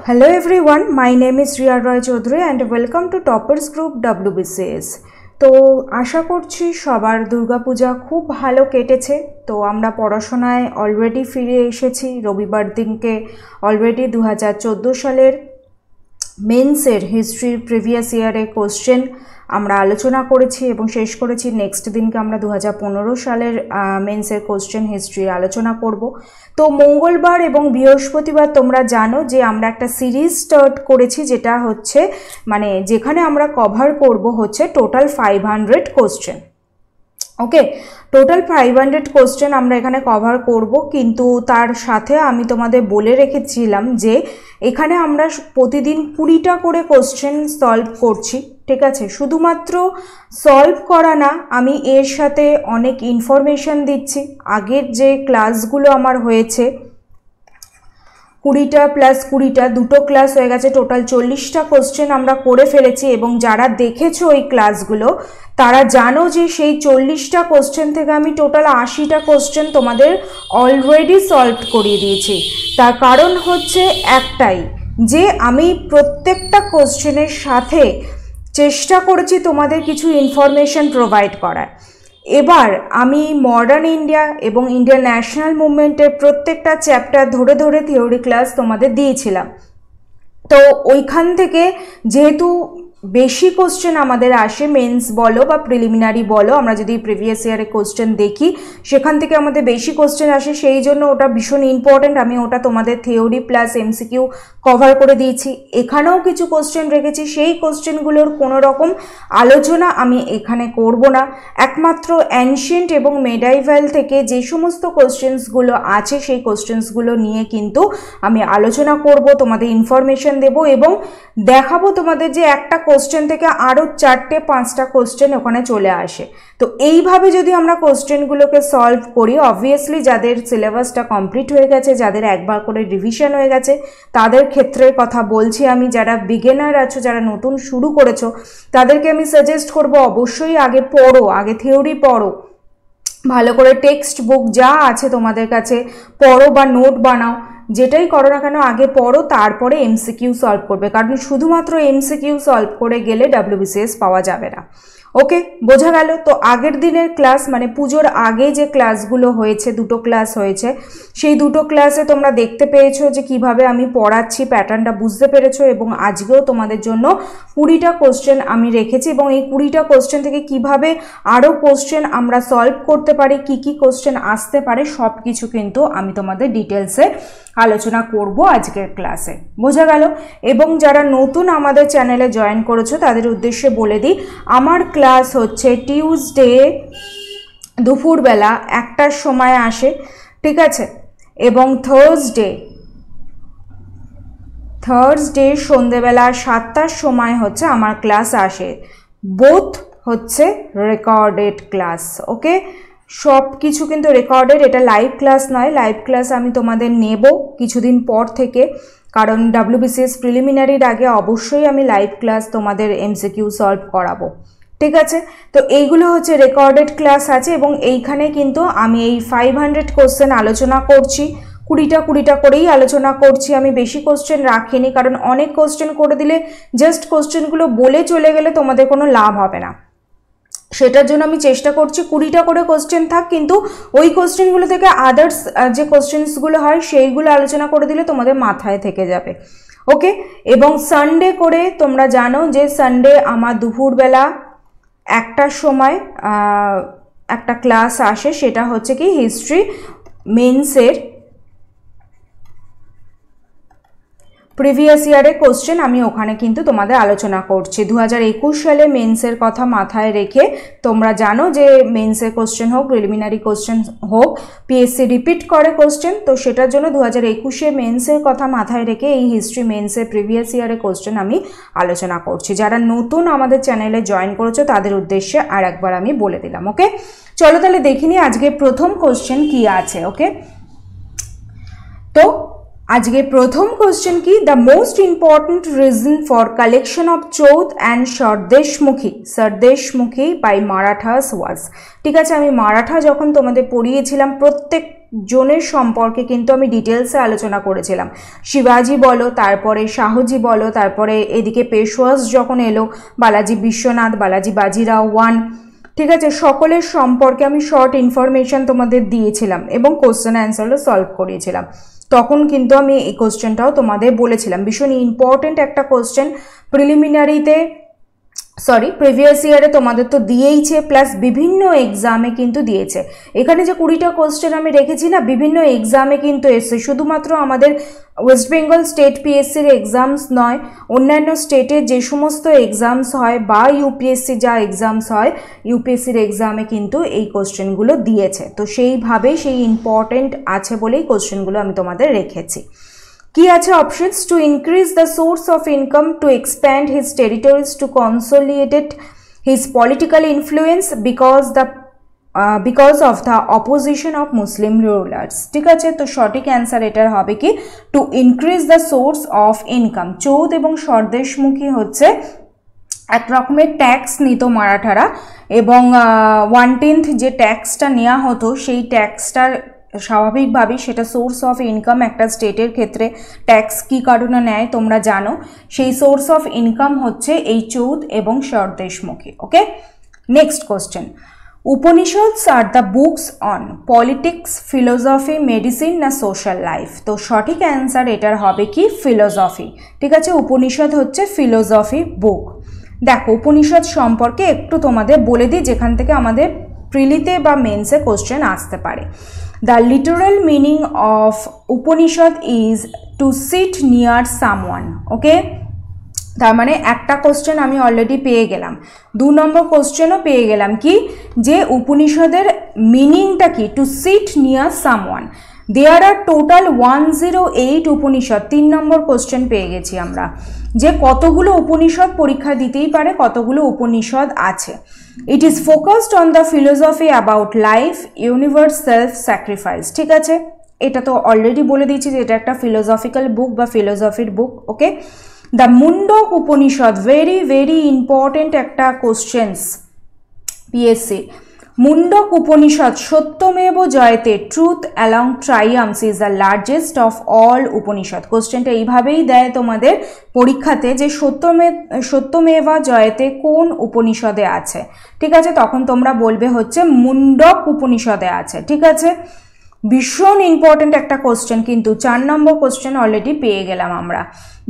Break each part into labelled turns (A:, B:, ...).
A: Hello everyone, my name is Riya Roy Chaudhary and welcome to Toppers Group WBCS। তো আশা করছি সবার দুর্গাপূজা খুব ভালো কেটেছে। তো আমরা পড়াশোনায় অলরেডি ফিরে এসেছি। রবিবার দিনকে অলরেডি 2014 সালের মেন্সের হিস্ট্রির প্রিভিয়াস ইয়ারের কোশ্চেন আমরা আলোচনা করেছি এবং শেষ করেছি। নেক্সট দিনকে আমরা 2015 সালের মেন্সের কোশ্চেন হিস্ট্রি আলোচনা করব। তো মঙ্গলবার এবং বৃহস্পতিবার তোমরা জানো যে আমরা একটা সিরিজ স্টার্ট করেছি, যেটা হচ্ছে মানে যেখানে আমরা কভার করব হচ্ছে টোটাল 500 কোশ্চেন। ওকে, টোটাল 500 কোশ্চেন আমরা এখানে কভার করব, কিন্তু তার সাথে আমি তোমাদের বলে রেখেছিলাম যে এখানে আমরা প্রতিদিন 20টা করে কোশ্চেন সলভ করছি। ঠিক আছে, শুধুমাত্র সলভ করা না, আমি এর সাথে অনেক ইনফরমেশন দিচ্ছি। আগের যে ক্লাসগুলো আমার হয়েছে 20টা প্লাস 20টা দুটো ক্লাস হয়ে গেছে, টোটাল 40টা কোশ্চেন আমরা করে ফেলেছি। এবং যারা দেখেছো ওই ক্লাসগুলো তারা জানো যে সেই 40টা কোশ্চেন থেকে আমি টোটাল 80টা কোশ্চেন তোমাদের অলরেডি সলভ করিয়ে দিয়েছি। তার কারণ হচ্ছে একটাই, যে আমি প্রত্যেকটা কোশ্চেনের সাথে চেষ্টা করেছি তোমাদের কিছু ইনফরমেশন প্রোভাইড করার। এবার আমি মডার্ন ইন্ডিয়া এবং ইন্ডিয়ান ন্যাশনাল মুভমেন্টের প্রত্যেকটা চ্যাপ্টার ধরে ধরে থিওরি ক্লাস তোমাদের দিয়েছিলাম। তো ওইখান থেকে যেহেতু বেশি কোশ্চেন আমাদের আসে, মেন্স বলো বা প্রিলিমিনারি বলো, আমরা যদি প্রিভিয়াস ইয়ারের কোশ্চেন দেখি সেখান থেকে আমাদের বেশি কোশ্চেন আসে, সেই জন্য ওটা ভীষণ ইম্পর্ট্যান্ট। আমি ওটা তোমাদের থিওরি প্লাস এমসিকিউ কভার করে দিয়েছি। এখানেও কিছু কোশ্চেন রেখেছি, সেই কোশ্চেনগুলোর কোনো রকম আলোচনা আমি এখানে করব না। একমাত্র অ্যানশিয়েন্ট এবং মেডাইভাল থেকে যে সমস্ত কোশ্চেন্সগুলো আছে সেই কোশ্চেন্সগুলো নিয়ে কিন্তু আমি আলোচনা করব, তোমাদের ইনফরমেশন দেব এবং দেখাবো তোমাদের যে একটা কোশ্চেন থেকে আরও 4-5টা কোশ্চেন ওখানে চলে আসে। তো এইভাবে যদি আমরা কোশ্চেনগুলোকে সলভ করি, অবভিয়াসলি যাদের সিলেবাসটা কমপ্লিট হয়ে গেছে, যাদের একবার করে রিভিশন হয়ে গেছে তাদের ক্ষেত্রের কথা বলছি আমি, যারা বিগিনার আছো, যারা নতুন শুরু করেছো তাদেরকে আমি সাজেস্ট করব অবশ্যই আগে পড়ো, আগে থিওরি পড়ো, ভালো করে টেক্সট বুক যা আছে তোমাদের কাছে পড়ো বা নোট বানাও, যেটাই করো না কেন আগে পড়ো, তারপরে এমসিকিউ সলভ করবে। কারণ শুধুমাত্র এমসিকিউ সলভ করে গেলে WBCS পাওয়া যাবে না। ওকে, বোঝা গেল? তো আগের দিনের ক্লাস মানে পুজোর আগে যে ক্লাসগুলো হয়েছে, দুটো ক্লাস হয়েছে, সেই দুটো ক্লাসে তোমরা দেখতে পেয়েছো যে কিভাবে আমি পড়াচ্ছি, প্যাটার্নটা বুঝতে পেরেছো। এবং আজকেও তোমাদের জন্য 20টা কোশ্চেন আমি রেখেছি এবং এই 20টা কোশ্চেন থেকে কিভাবে আরও কোশ্চেন আমরা সলভ করতে পারি, কি কি কোশ্চেন আসতে পারে, সব কিছু কিন্তু আমি তোমাদের ডিটেলসে আলোচনা করব আজকের ক্লাসে। বোঝা গেল? এবং যারা নতুন আমাদের চ্যানেলে জয়েন করেছো তাদের উদ্দেশ্যে বলে দিই, আমার ক্লাস হচ্ছে টিউসডে দুপুরবেলা 1টার সময় আসে, ঠিক আছে, এবং থার্সডে সন্ধেবেলা 7টার সময় হচ্ছে আমার ক্লাস আসে। বোথ হচ্ছে রেকর্ডেড ক্লাস। ওকে, সব কিছু কিন্তু রেকর্ডেড, এটা লাইভ ক্লাস নয়। লাইভ ক্লাস আমি তোমাদের নেব কিছুদিন পর থেকে, কারণ WBCS প্রিলিমিনারির আগে অবশ্যই আমি লাইভ ক্লাস তোমাদের এমসিকিউ সলভ করাবো। ঠিক আছে, তো এইগুলো হচ্ছে রেকর্ডেড ক্লাস আছে এবং এইখানে কিন্তু আমি এই 500 কোশ্চেন আলোচনা করছি, 20টা করেই আলোচনা করছি। আমি বেশি কোশ্চেন রাখিনি, কারণ অনেক কোশ্চেন করে দিলে জাস্ট কোশ্চেনগুলো বলে চলে গেলে তোমাদের কোনো লাভ হবে না। সেটার জন্য আমি চেষ্টা করছি 20টা করে কোশ্চেন থাক, কিন্তু ওই কোশ্চেনগুলো থেকে আদার্স যে কোশ্চেন্সগুলো হয় সেইগুলো আলোচনা করে দিলে তোমাদের মাথায় থেকে যাবে। ওকে, এবং সানডে করে তোমরা জানো যে সানডে আমার দুপুরবেলা 1টার সময় একটা ক্লাস আসে, সেটা হচ্ছে কি হিস্ট্রি মেন্সের প্রিভিয়াস ইয়ারের কোশ্চেন আমি ওখানে কিন্তু তোমাদের আলোচনা করছি। 2021 সালে মেন্সের কথা মাথায় রেখে তোমরা জানো যে মেন্সের কোশ্চেন হোক, প্রিলিমিনারি কোশ্চেন হোক, PSC রিপিট করে কোশ্চেন। তো সেটার জন্য 2021 মেন্সের কথা মাথায় রেখে এই হিস্ট্রি মেন্সের প্রিভিয়াস ইয়ারের কোশ্চেন আমি আলোচনা করছি। যারা নতুন আমাদের চ্যানেলে জয়েন করেছো তাদের উদ্দেশ্যে আর একবার আমি বলে দিলাম। ওকে, চলো তাহলে দেখিনি আজকে প্রথম কোশ্চেন কি আছে। ওকে, তো আজকে প্রথম কোশ্চেন কি, the most important reason for collection of chauth and sardeshmukhi by Marathas was. ঠিক আছে, আমি মারাঠা যখন তোমাদের পড়িয়েছিলাম প্রত্যেক জনের সম্পর্কে কিন্তু আমি ডিটেলসে আলোচনা করেছিলাম। শিবাজি বলো, তারপরে শাহজি বলো, তারপরে এদিকে পেশওয়াস যখন এলো, বালাজি বিশ্বনাথ, বালাজি বাজিরাও ওয়ান, ঠিক আছে, সকলের সম্পর্কে আমি শর্ট ইনফরমেশন তোমাদের দিয়েছিলাম এবং কোশ্চেন অ্যান্সারও সলভ করিয়েছিলাম। তখন কিন্তু আমি এই কোশ্চেনটাও তোমাদের বলেছিলাম, ভীষণ ইম্পর্টেন্ট একটা কোশ্চেন, প্রিলিমিনারিতে প্রিভিয়াস ইয়ারে তোমাদের তো দিয়েইছে, প্লাস বিভিন্ন এক্সামে কিন্তু দিয়েছে। এখানে যে 20টা কোশ্চেন আমি রেখেছি না, বিভিন্ন এক্সামে কিন্তু এসছে, শুধুমাত্র আমাদের ওয়েস্ট বেঙ্গল স্টেট পিএসসির এক্সামস নয়, অন্যান্য স্টেটের যে সমস্ত এক্সামস হয় বা ইউপিএসসি যা এক্সামস হয়, ইউপিএসসির এক্সামে কিন্তু এই কোশ্চেনগুলো দিয়েছে। তো সেইভাবেই সেই ইম্পর্টেন্ট আছে বলেই কোশ্চেনগুলো আমি তোমাদের রেখেছি। কি আছে options? To increase the source of income, to expand his territories, to consolidate his political influence, because of the opposition of Muslim rulers. ঠিক আছে, তো সঠিক অ্যান্সার এটার হবে কি to increase the source of income. Chauth এবং স্বদেশমুখী হচ্ছে এক রকমের ট্যাক্স নিত মারাঠারা, এবং 1/10 যে ট্যাক্সটা নেওয়া হতো সেই ট্যাক্সটার স্বাভাবিকভাবেই সেটা সোর্স অফ ইনকাম একটা স্টেটের ক্ষেত্রে ট্যাক্স কী কারণে নেয় তোমরা জানো, সেই সোর্স অফ ইনকাম হচ্ছে এই চৌধ এবং sardeshmukhi. Okay, next question, Upanishads are the books on politics, philosophy, medicine না সোশ্যাল লাইফ? তো সঠিক অ্যান্সার এটার হবে কি ফিলোসফি। ঠিক আছে, উপনিষদ হচ্ছে ফিলোসফি বুক। দেখো উপনিষদ সম্পর্কে একটু তোমাদের বলে দিই, যেখান থেকে আমাদের প্রিলিতে বা মেন্সে কোশ্চেন আসতে পারে। The literal meaning of Upanishad is to sit near someone. Okay, তার মানে একটা কোশ্চেন আমি অলরেডি পেয়ে গেলাম, 2 নম্বর কোশ্চেনও পেয়ে গেলাম কি যে উপনিষদের মিনিংটা কি, টু সিট নিয়ার সামওয়ান। দেয়ার আর টোটাল 108 উপনিষদ, 3 নম্বর কোশ্চেন পেয়ে গেছি আমরা, যে কতগুলো উপনিষদ পরীক্ষা দিতেই পারে, কতগুলো উপনিষদ আছে। It is focused on the philosophy about life, universe, self sacrifice. ঠিক আছে, এটা তো অলরেডি বলে দিয়েছি যে এটা একটা ফিলোসফিক্যাল বুক বা ফিলোসফির book. Okay, the Mundaka Upanishad, very very important একটা questions PSC. Mundaka Upanishad, Satyameva Jayate, truth alone triumphs is the largest of all Upanishad. কোশ্চেনটা এইভাবেই দেয় তোমাদের পরীক্ষাতে যে সত্যমেবা জয়তে কোন উপনিষদে আছে। ঠিক আছে, তখন তোমরা বলবে হচ্ছে মুন্ডক উপনিষদে আছে। ঠিক আছে, ভীষণ ইম্পর্টেন্ট একটা কোশ্চেন, কিন্তু 4 নম্বর কোশ্চেন অলরেডি পেয়ে গেলাম আমরা।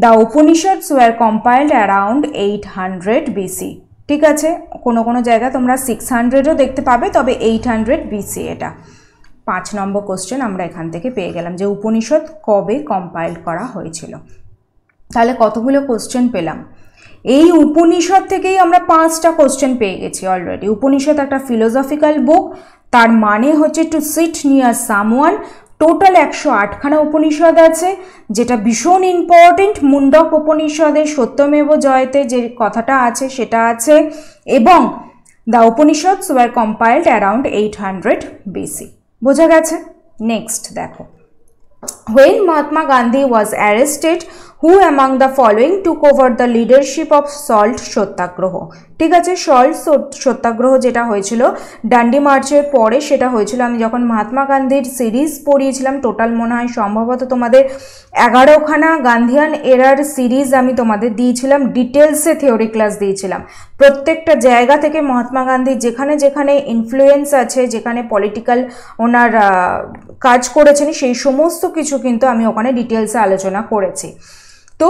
A: The Upanishads were compiled around 800 BC. ঠিক আছে, কোনো কোনো জায়গায় তোমরা 600ও দেখতে পাবে, তবে 800 বিসি এটা 5 নম্বর কোশ্চেন আমরা এখান থেকে পেয়ে গেলাম, যে উপনিষদ কবে কম্পাইল করা হয়েছিল। তাহলে কতগুলো কোশ্চেন পেলাম? এই উপনিষদ থেকেই আমরা 5টা কোশ্চেন পেয়ে গেছি অলরেডি। উপনিষদ একটা ফিলোসফিক্যাল বুক, তার মানে হচ্ছে to sit near someone. Total 108খানা উপনিষদ আছে, যেটা ভীষণ ইম্পর্টেন্ট। মুন্ডক উপনিষদে সত্যমেব জয়তে যে কথাটা আছে সেটা আছে, এবং the Upanishads were compiled around 800 BC. বোঝা গেছে? নেক্সট দেখো, when Mahatma Gandhi was arrested, who among the following took over the leadership of salt সত্যাগ্রহ? ঠিক আছে, সল্ট সত্যাগ্রহ যেটা হয়েছিল ডান্ডি মার্চের পরে, সেটা হয়েছিল আমি যখন মহাত্মা গান্ধীর সিরিজ পড়িয়েছিলাম, টোটাল মনে হয় সম্ভবত তোমাদের 11খানা গান্ধিয়ান এরার সিরিজ আমি তোমাদের দিয়েছিলাম, ডিটেলসে থিওরি ক্লাস দিয়েছিলাম। প্রত্যেকটা জায়গা থেকে মহাত্মা গান্ধীর যেখানে যেখানে ইনফ্লুয়েন্স আছে, যেখানে পলিটিক্যাল ওনার কাজ করেছেন, সেই সমস্ত কিছু কিন্তু আমি ওখানে ডিটেলসে আলোচনা করেছি। তো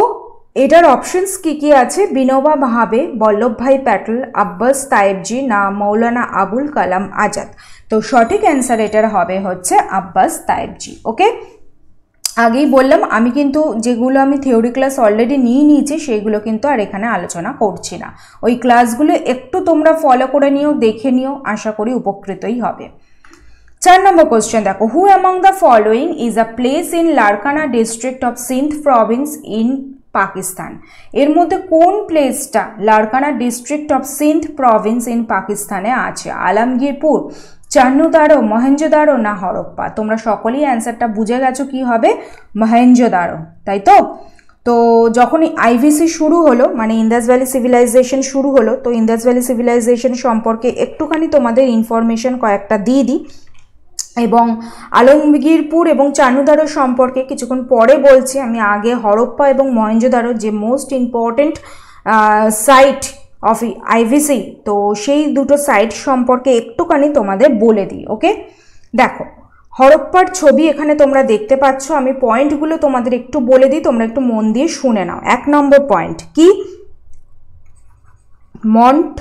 A: এটার অপশনস কি কি আছে? বিনোবা ভাবে, বল্লভভাই প্যাটেল, আব্বাস তায়েবজি না মৌলানা আবুল কালাম আজাদ? তো সঠিক অ্যান্সার এটার হবে হচ্ছে আব্বাস তায়েবজি। ওকে, আগেই বললাম আমি কিন্তু যেগুলো আমি থিওরি ক্লাস অলরেডি নিয়ে নিয়েছি সেইগুলো কিন্তু আর এখানে আলোচনা করছি না। ওই ক্লাসগুলো একটু তোমরা ফলো করে নিও, দেখে নিও, আশা করি উপকৃতই হবে। 4 নম্বর কোশ্চেন দেখো, who among the following is a place in Larkana district of Sindh province in Pakistan? এর মধ্যে কোন প্লেসটা Larkana district of Sindh province in পাকিস্তানে আছে? আলমগীরপুর, চান্নুদারো, মহেঞ্জোদারো না হরপ্পা? তোমরা সকলেই অ্যান্সারটা বুঝে গেছো কি হবে, মহেঞ্জোদারো, তাই তো? তো যখন আইভিসি শুরু হলো, মানে ইন্দাস ভ্যালি সিভিলাইজেশন শুরু হলো, তো ইন্দাস ভ্যালি সিভিলাইজেশন সম্পর্কে একটুখানি তোমাদের ইনফরমেশন কয়েকটা দিয়ে দিই। এবং আলমগীরপুর এবং চানুদারো সম্পর্কে কিছুক্ষণ পরে বলছি। আমি আগে হরপ্পা এবং মহেঞ্জোদারো যে most important site of IVC, তো সেই দুটো সাইট সম্পর্কে একটুখানি তোমাদের বলে দিই। ওকে, দেখো হরপ্পার ছবি এখানে তোমরা দেখতে পাচ্ছ। আমি পয়েন্টগুলো তোমাদের একটু বলে দিই, তোমরা একটু মন দিয়ে শুনে নাও। 1 নম্বর পয়েন্ট কি, মন্ট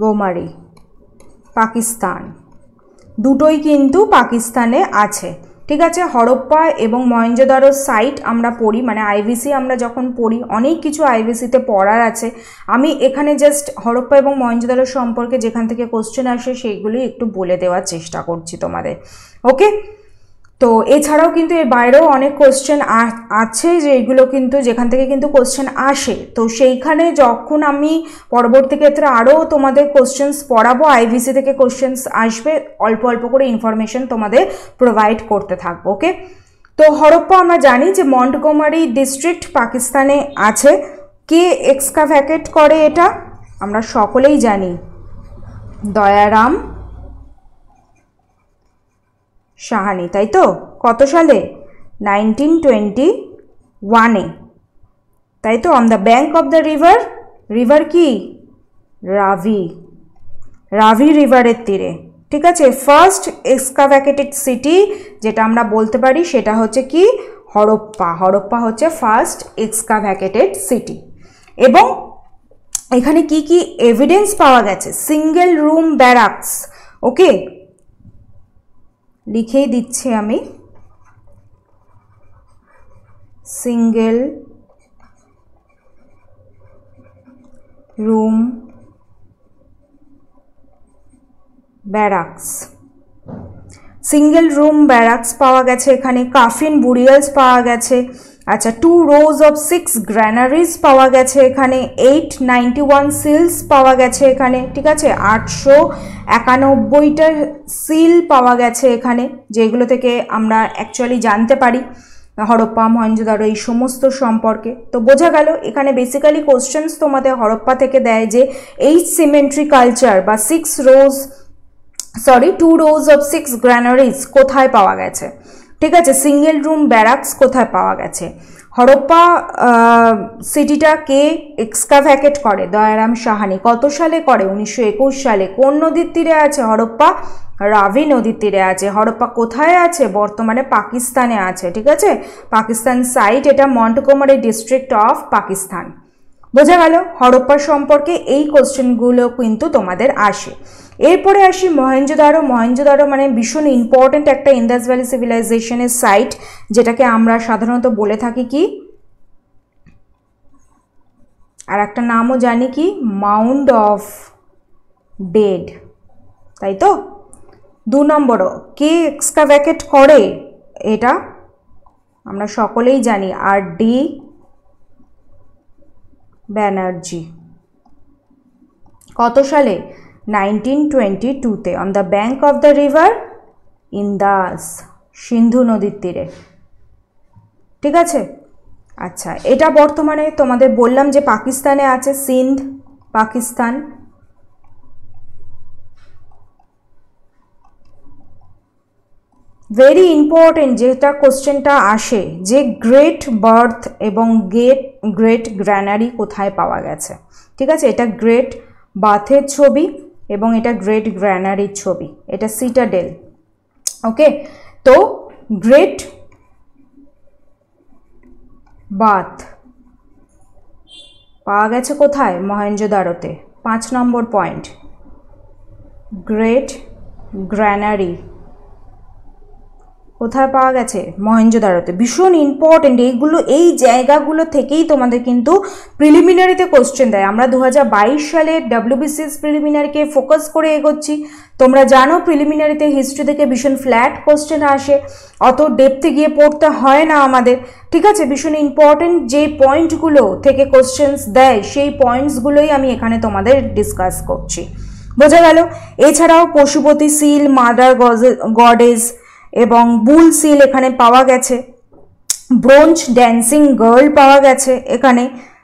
A: গোমারি পাকিস্তান, দুটোই কিন্তু পাকিস্তানে আছে। ঠিক আছে, হরপ্পা এবং মহেঞ্জোদারো সাইট আমরা পড়ি, মানে আইভিসি আমরা যখন পড়ি অনেক কিছু আইভিসিতে পড়ার আছে। আমি এখানে জাস্ট হরপ্পা এবং মহেঞ্জোদারো সম্পর্কে যেখান থেকে কোশ্চেন আসে সেইগুলি একটু বলে দেওয়ার চেষ্টা করছি তোমাদের। ওকে, তো এছাড়াও কিন্তু এর বাইরেও অনেক কোশ্চেন আছে যেগুলো কিন্তু যেখান থেকে কিন্তু কোশ্চেন আসে। তো সেইখানে যখন আমি পরবর্তী ক্ষেত্রে আরও তোমাদের কোশ্চেন্স পড়াবো, আইভিসি থেকে কোশ্চেন্স আসবে, অল্প অল্প করে ইনফরমেশন তোমাদের প্রোভাইড করতে থাকবো। ওকে, তো হরপ্পা আমরা জানি যে মন্টগোমারি ডিস্ট্রিক্ট পাকিস্তানে আছে। কে এক্সকাভেট করে এটা আমরা সকলেই জানি, দয়ারাম সাহানি, তাই তো? কত সালে? 1921-এ, তাই তো? On the bank of the river, river কি? রাভি, রাভি রিভারের তীরে। ঠিক আছে, ফার্স্ট এক্সকাভেটেড সিটি যেটা আমরা বলতে পারি সেটা হচ্ছে কি? হরপ্পা। হরপ্পা হচ্ছে ফার্স্ট এক্সকাভেটেড সিটি। এবং এখানে কি কি এভিডেন্স পাওয়া গেছে? Single room ব্যারাকস। ওকে, লিখেই দিচ্ছি আমি, সিঙ্গেল রুম ব্যারাকস, সিঙ্গেল রুম ব্যারাকস পাওয়া গেছে এখানে। কাফিন বুরিয়ালস পাওয়া গেছে। আচ্ছা, 2 rows of 6 গ্র্যানারিজ পাওয়া গেছে এখানে। 891 সিলস পাওয়া গেছে এখানে। ঠিক আছে, 891টা সিল পাওয়া গেছে এখানে, যেগুলো থেকে আমরা অ্যাকচুয়ালি জানতে পারি হরপ্পা মহেঞ্জোদারো এই সমস্ত সম্পর্কে। তো বোঝা গেল এখানে বেসিক্যালি কোশ্চেন্স তোমাদের হরপ্পা থেকে দেয় যে 8 সিমেন্ট্রি কালচার বা 2 rows of 6 গ্র্যানারিজ কোথায় পাওয়া গেছে। ঠিক আছে, সিঙ্গেল রুম ব্যারাকস কোথায় পাওয়া গেছে। হরপ্পা সিটিটা কে এক্সকাভেট করে? দয়ারাম সাহানি। কত সালে করে? 1921 সালে। কোন নদীর তীরে আছে হরপ্পা? রাভি নদীর তীরে আছে। হরপ্পা কোথায় আছে? বর্তমানে পাকিস্তানে আছে। ঠিক আছে, পাকিস্তান সাইট, এটা মন্টগোমারি ডিস্ট্রিক্ট অফ পাকিস্তান। বোঝা গেল হরপ্পা সম্পর্কে এই কোশ্চেনগুলো কিন্তু তোমাদের আসে। এরপরে আসি মহেঞ্জোদারো। মহেঞ্জোদারো মানে ভীষণ ইম্পর্টেন্ট একটা ইন্দাস ভ্যালি সিভিলাইজেশনের সাইট, যেটাকে আমরা সাধারণত বলে থাকি কি, আর একটা নামও জানি কি, মাউন্ড অফ ডেড, তাই তো? 2 নম্বরও কে এক্সকাভেট করে? এটা আমরা সকলেই জানি, R.D. ব্যানার্জি। কত সালে? 1922-তে, on the bank of the river Indus, Sindhu নদীর তীরে। ঠিক আছে, আচ্ছা, এটা বর্তমানে তোমাদের বললাম যে পাকিস্তানে আছে, সিন্ধ পাকিস্তান। ভেরি ইম্পর্টেন্ট যেটা কোশ্চেনটা আসে যে গ্রেট বার্থ এবং গ্রেট গ্র্যানারি কোথায় পাওয়া গেছে। ঠিক আছে, এটা গ্রেট বার্থের ছবি এবং এটা গ্রেট গ্র্যানারির ছবি, এটা সিটাডেল। ওকে, তো গ্রেট বার্থ পাওয়া গেছে কোথায়? মহেঞ্জোদারোতে। 5 নম্বর পয়েন্ট, গ্রেট গ্র্যানারি কোথায় পাওয়া গেছে? মহেঞ্জোদারোতে। ভীষণ ইম্পর্টেন্ট এইগুলো, এই জায়গাগুলো থেকেই তোমাদের কিন্তু প্রিলিমিনারিতে কোশ্চেন দেয়। আমরা 2022 সালে WBCS প্রিলিমিনারিকে ফোকাস করে এগোচ্ছি। তোমরা জানো প্রিলিমিনারিতে হিস্ট্রি থেকে ভীষণ ফ্ল্যাট কোশ্চেন আসে, অত ডেপথে গিয়ে পড়তে হয় না আমাদের। ঠিক আছে, ভীষণ ইম্পর্টেন্ট যে পয়েন্টগুলো থেকে কোশ্চেন্স দেয় সেই পয়েন্টসগুলোই আমি এখানে তোমাদের ডিসকাস করছি। বোঝা গেল? এছাড়াও পশুপতি সিল, মাদার গডেস এবং বুল সিল এখানে পাওয়া গেছে। ব্রোঞ্জ ড্যান্সিং গার্ল পাওয়া গেছে এখানে।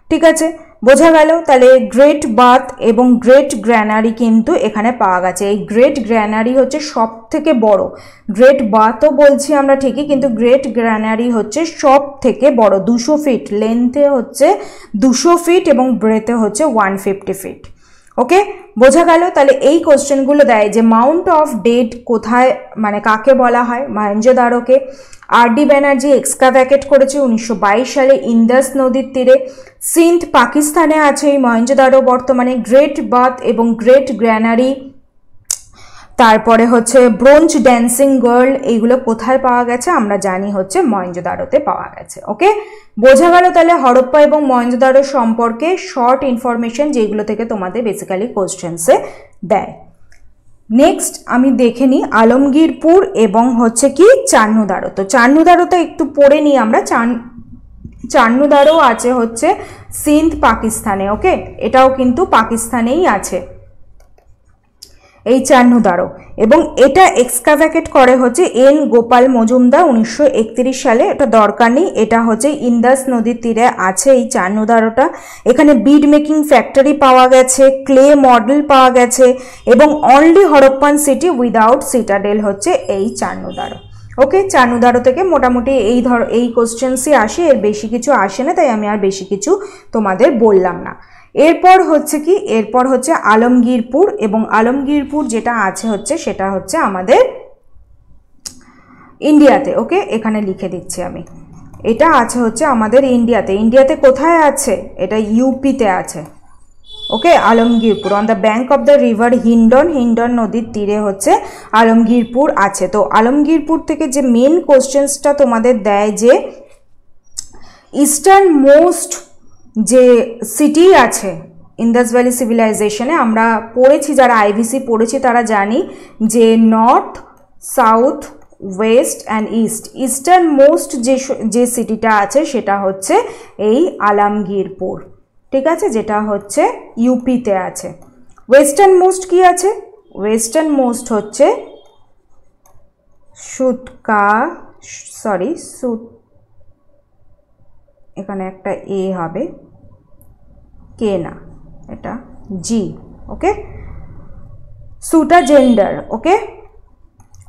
A: ঠিক আছে, বোঝা গেল? তাহলে গ্রেট বাথ এবং গ্রেট গ্র্যানারি কিন্তু এখানে পাওয়া গেছে। এই গ্রেট গ্র্যানারি হচ্ছে সব থেকে বড়, গ্রেট বাথও বলছি আমরা ঠিকই, কিন্তু গ্রেট গ্র্যানারি হচ্ছে সব থেকে বড়, 200 ফিট লেন্থে হচ্ছে 200 ফিট এবং ব্রেথে হচ্ছে 150 ফিট। ওকে, বোঝা গেল? তাহলে এই কোশ্চেনগুলো দেয় যে মাউন্ট অফ ডেড কোথায়, মানে কাকে বলা হয়, মহেঞ্জোদারোকে। আর.ডি. ব্যানার্জি এক্সকাভেট করেছে 1922 সালে ইন্দাস নদীর তীরে। সিন্ধ পাকিস্তানে আছে এই মহেঞ্জোদারো বর্তমানে। গ্রেট বাথ এবং গ্রেট গ্র্যানারি, তারপরে হচ্ছে ব্রোঞ্জ ড্যান্সিং গার্ল, এইগুলো কোথায় পাওয়া গেছে আমরা জানি হচ্ছে মহেঞ্জোদারোতে পাওয়া গেছে। ওকে, বোঝা গেল? তাহলে হরপ্পা এবং মহেঞ্জোদারো সম্পর্কে শর্ট ইনফরমেশন, যেগুলো থেকে তোমাদের বেসিক্যালি কোশ্চেন্সে দেয়। নেক্সট আমি দেখে নিই আলমগীরপুর এবং হচ্ছে কি চান্নুদারো। তো চান্নুদারোটা একটু পড়ে নিই আমরা। চান্নুদারো আছে হচ্ছে সিন্ধ পাকিস্তানে। ওকে, এটাও কিন্তু পাকিস্তানেই আছে এই চান্নুদারো, এবং এটা এক্সকাভেট করে হচ্ছে এন গোপাল মজুমদার 1931 সালে। এটা দরকার নেই, এটা হচ্ছে ইন্দাস নদীর তীরে আছে এই চান্নুদারোটা। এখানে বিড মেকিং ফ্যাক্টরি পাওয়া গেছে, ক্লে মডেল পাওয়া গেছে, এবং only Harappan city without citadel হচ্ছে এই চান্নুদারো। ওকে, চান্নুদারো থেকে মোটামুটি এই কোশ্চেন্সই আসে, এর বেশি কিছু আসে না, তাই আমি আর বেশি কিছু তোমাদের বললাম না। এরপর হচ্ছে কি, এরপর হচ্ছে আলমগীরপুর, এবং আলমগীরপুর যেটা আছে হচ্ছে সেটা হচ্ছে আমাদের ইন্ডিয়াতে। ওকে, এখানে লিখে দিচ্ছি আমি, এটা আছে হচ্ছে আমাদের ইন্ডিয়াতে। ইন্ডিয়াতে কোথায় আছে? এটা ইউপিতে আছে। Okay, Alamgirpur on the bank of the river Hindon, Hindon নদীর তীরে হচ্ছে আলমগীরপুর আছে। তো আলমগীরপুর থেকে যে মেন কোশ্চেন্সটা তোমাদের দেয় যে ইস্টার্ন মোস্ট যে সিটি আছে ইন্দাস ভ্যালি সিভিলাইজেশনে, আমরা পড়েছি, যারা আইভিসি পড়েছি তারা জানি যে north, south, West and east, eastern most যে সিটিটা আছে সেটা হচ্ছে এই আলমগীরপুর। ঠিক আছে, যেটা হচ্ছে ইউপিতে আছে। ওয়েস্টার্ন মোস্ট কি আছে? ওয়েস্টার্ন মোস্ট হচ্ছে এখানে একটা এ হবে, কে না, এটা জি। ওকে, সুটা জেন্ডার। Okay,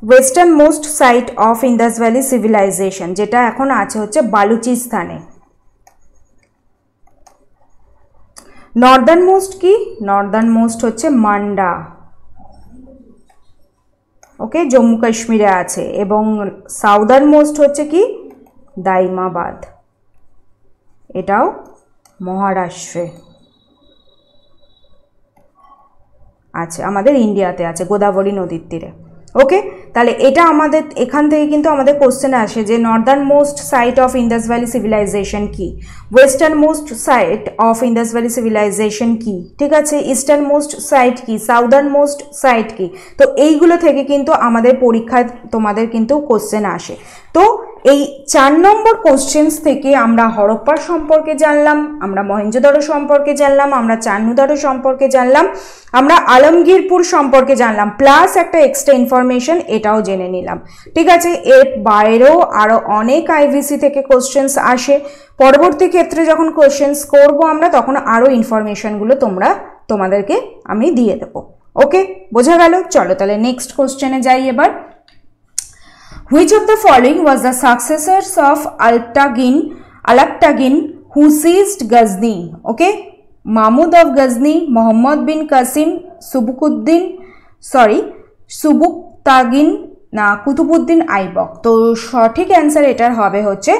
A: westernmost site of Indus valley civilization, যেটা এখন আছে হচ্ছে বালুচিস্তানে। নর্দার্ন মোস্ট কি? নর্দার্ন মোস্ট হচ্ছে মান্ডা। ওকে, জম্মু কাশ্মীরে আছে। এবং সাউদার্ন মোস্ট হচ্ছে কি? দাইমাবাদ, এটাও মহারাষ্ট্রে আছে, আমাদের ইন্ডিয়াতে আছে, গোদাবরী নদীর তীরে। ওকে, তাহলে এটা আমাদের এখান থেকে কিন্তু আমাদের কোশ্চেন আসে যে northernmost site of Indus valley civilization কি, westernmost site of Indus valley civilization কি, ঠিক আছে, ইস্টার্ন মোস্ট সাইট কি, সাউদার্ন মোস্ট সাইট কি। তো এইগুলো থেকে কিন্তু আমাদের পরীক্ষায় তোমাদের কিন্তু কোশ্চেন আসে। তো এই 4 নম্বর কোশ্চেন্স থেকে আমরা হরপ্পার সম্পর্কে জানলাম, আমরা মহেঞ্জোদারো সম্পর্কে জানলাম, আমরা চান্নুদারো সম্পর্কে জানলাম, আমরা আলমগীরপুর সম্পর্কে জানলাম, প্লাস একটা এক্সট্রা ইনফরমেশন এটাও জেনে নিলাম। ঠিক আছে, এর বাইরেও আরও অনেক আইভিসি থেকে কোশ্চেন্স আসে। পরবর্তী ক্ষেত্রে যখন কোশ্চেন্স করব আমরা, তখন আরও ইনফরমেশনগুলো তোমাদেরকে আমি দিয়ে দেবো। ওকে, বোঝা গেল? চলো তাহলে নেক্সট কোশ্চেনে যাই এবার। Which of the following was the successors of Alaptagin who seized Ghazni? Okay, Mahmud of Ghazni, Muhammad bin Qasim, Subuktagin না কুতুবউদ্দিন আইবক। তো সঠিক অ্যান্সার এটার হবে হচ্ছে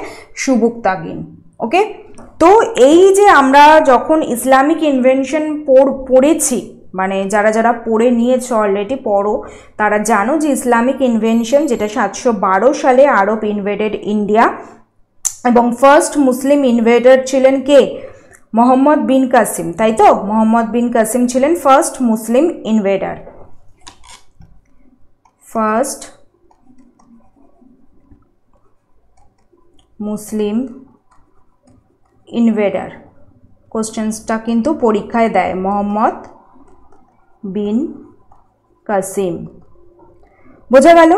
A: সুবুক্তাগিন। ওকে, তো এই যে আমরা যখন ইসলামিক ইনভেনশন পড়েছি, মানে যারা যারা পড়ে নিয়েছ অলরেডি, পড়ো, তারা জানো যে ইসলামিক ইনভেনশন যেটা 712 সালে আরব ইনভেডেড ইন্ডিয়া, এবং ফার্স্ট মুসলিম ইনভেডার ছিলেন কে? মোহাম্মদ বিন কাসিম, তাই তো? মোহাম্মদ বিন কাসিম ছিলেন ফার্স্ট মুসলিম ইনভেডার, ফার্স্ট মুসলিম ইনভেডার। কোশ্চেন্সটা কিন্তু পরীক্ষায় দেয়, মোহাম্মদ বিন কাসিম। বোঝা গেল?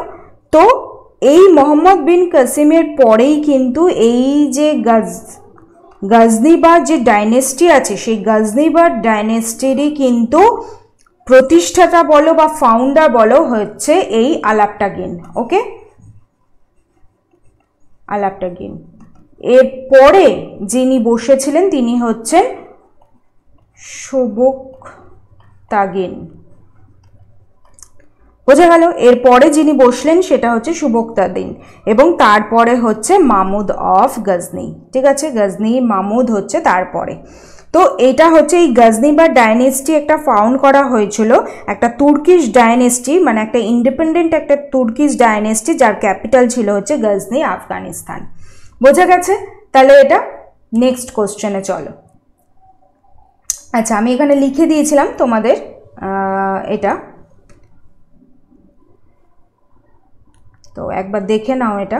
A: তো এই মোহাম্মদ বিন কাসিমের পরেই কিন্তু এই যে গজনিবার যে ডাইনেস্টি আছে সেই গজনিবার ডাইনেস্টিরই কিন্তু প্রতিষ্ঠাতা বলো বা ফাউন্ডার বলো হচ্ছে এই আলাপটাগিন। ওকে, আলাপটাগিন। এরপরে যিনি বসেছিলেন তিনি হচ্ছেন সুবক্তাগিন। বোঝা গেল? এরপরে যিনি বসলেন সেটা হচ্ছে সুবক্তাগিন এবং তারপরে হচ্ছে মাহমুদ অফ গজনি। ঠিক আছে, গজনি মাহমুদ হচ্ছে তারপরে। তো এটা হচ্ছে এই গজনিবার ডাইনেস্টি একটা ফাউন্ড করা হয়েছিল, একটা তুর্কিশ ডাইনেস্টি, মানে একটা ইন্ডিপেন্ডেন্ট একটা তুর্কিশ ডাইনেস্টি যার ক্যাপিটাল ছিল হচ্ছে গজনি, আফগানিস্তান। বোঝা গেছে? তাহলে এটা নেক্সট কোশ্চেনে চলো। আচ্ছা, আমি এখানে লিখে দিয়েছিলাম তোমাদের এটা, তো একবার দেখে নাও এটা।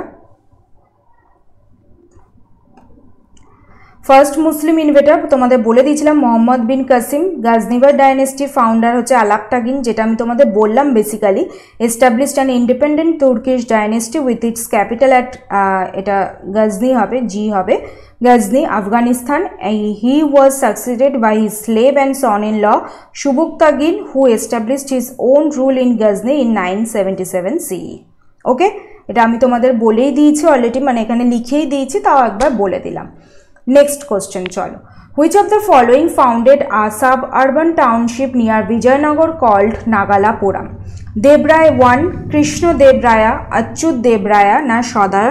A: ফার্স্ট মুসলিম ইনভেটর তোমাদের বলে দিয়েছিলাম মোহাম্মদ বিন কাসিম। গাজনিবার ডাইনেস্টির ফাউন্ডার হচ্ছে আলাপটাগিন, যেটা আমি তোমাদের বললাম basically established an independent Turkish dynasty with its capital at, এটা গজনি হবে, জি হবে, Ghazni, Afghanistan. He was succeeded by his slave and son in law Sabuktigin who established his own rule in Ghazni in 977 CE। Okay, এটা আমি তোমাদের বলেই দিয়েছি অলরেডি, মানে এখানে লিখেই দিয়েছি, তাও একবার বলে দিলাম। নেক্সট কোশ্চেন চলো। Which of the following founded a suburban township near Vijayanagar called Nagalapuram? Devaraya 1, Krishna Deva Raya, Achyuta Deva Raya না সদা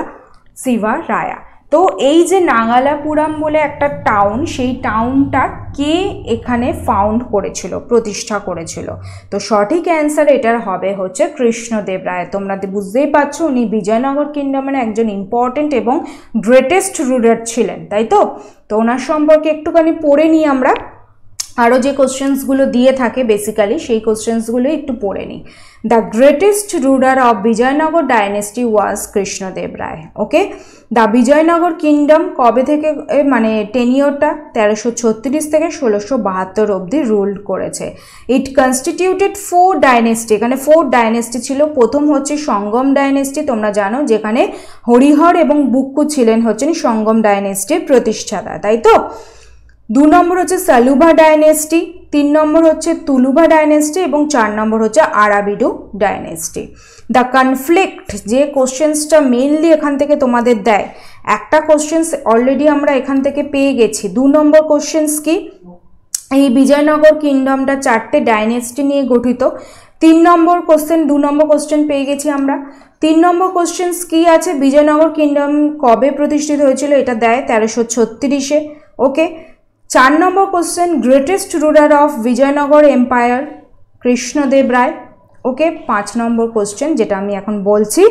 A: শিবা রায়া? তো এই যে নাগালাপুরাম বলে একটা টাউন, সেই টাউনটা কে এখানে ফাউন্ড করেছিল, প্রতিষ্ঠা করেছিল? তো সঠিক অ্যান্সার এটার হবে হচ্ছে কৃষ্ণদেব রায়। তোমরা বুঝতেই পারছো উনি বিজয়নগর কিংডমের একজন ইম্পর্টেন্ট এবং গ্রেটেস্ট রুলার ছিলেন, তাই তো? তো ওনার সম্পর্কে একটুখানি পড়ে নিই আমরা, আরও যে কোশ্চেন্সগুলো দিয়ে থাকে বেসিক্যালি সেই কোশ্চেন্সগুলো একটু পড়ে নিই। The greatest ruler of Vijayanagar dynasty was Krishnadeva Raya. Okay, the Vijayanagar kingdom কবে থেকে, মানে টেনিওরটা 1336 থেকে 1672 অবধি রুল করেছে। ইট কনস্টিটিউটেড 4 ডাইনেস্টি, এখানে 4 ডাইনেস্টি ছিল। প্রথম হচ্ছে সঙ্গম ডাইনেস্টি, তোমরা জানো, যেখানে হরিহর এবং বুক্কু ছিলেন হচ্ছেন সঙ্গম ডাইনেস্টির প্রতিষ্ঠাতা, তাই তো? 2 নম্বর হচ্ছে সালুভা ডাইনেস্টি, 3 নম্বর হচ্ছে তুলুভা ডাইনেস্টি এবং 4 নম্বর হচ্ছে আরাবিডু ডাইনেস্টি। দ্য কনফ্লিক্ট, যে কোশ্চেন্সটা মেইনলি এখান থেকে তোমাদের দেয়, একটা কোশ্চেন্স অলরেডি আমরা এখান থেকে পেয়ে গেছি। 2 নম্বর কোশ্চেন্স কি? এই বিজয়নগর কিংডমটা 4টে ডাইনেস্টি নিয়ে গঠিত। 3 নম্বর কোশ্চেন, 2 নম্বর কোশ্চেন পেয়ে গেছি আমরা। 3 নম্বর কোশ্চেন্স কি আছে? বিজয়নগর কিংডম কবে প্রতিষ্ঠিত হয়েছিল এটা দেয়, 1336-এ। Okay, 4 number question, greatest ruler of Vijayanagar empire Krishnadeva Raya. Okay, 5 number question যেটা আমি এখন বলছি,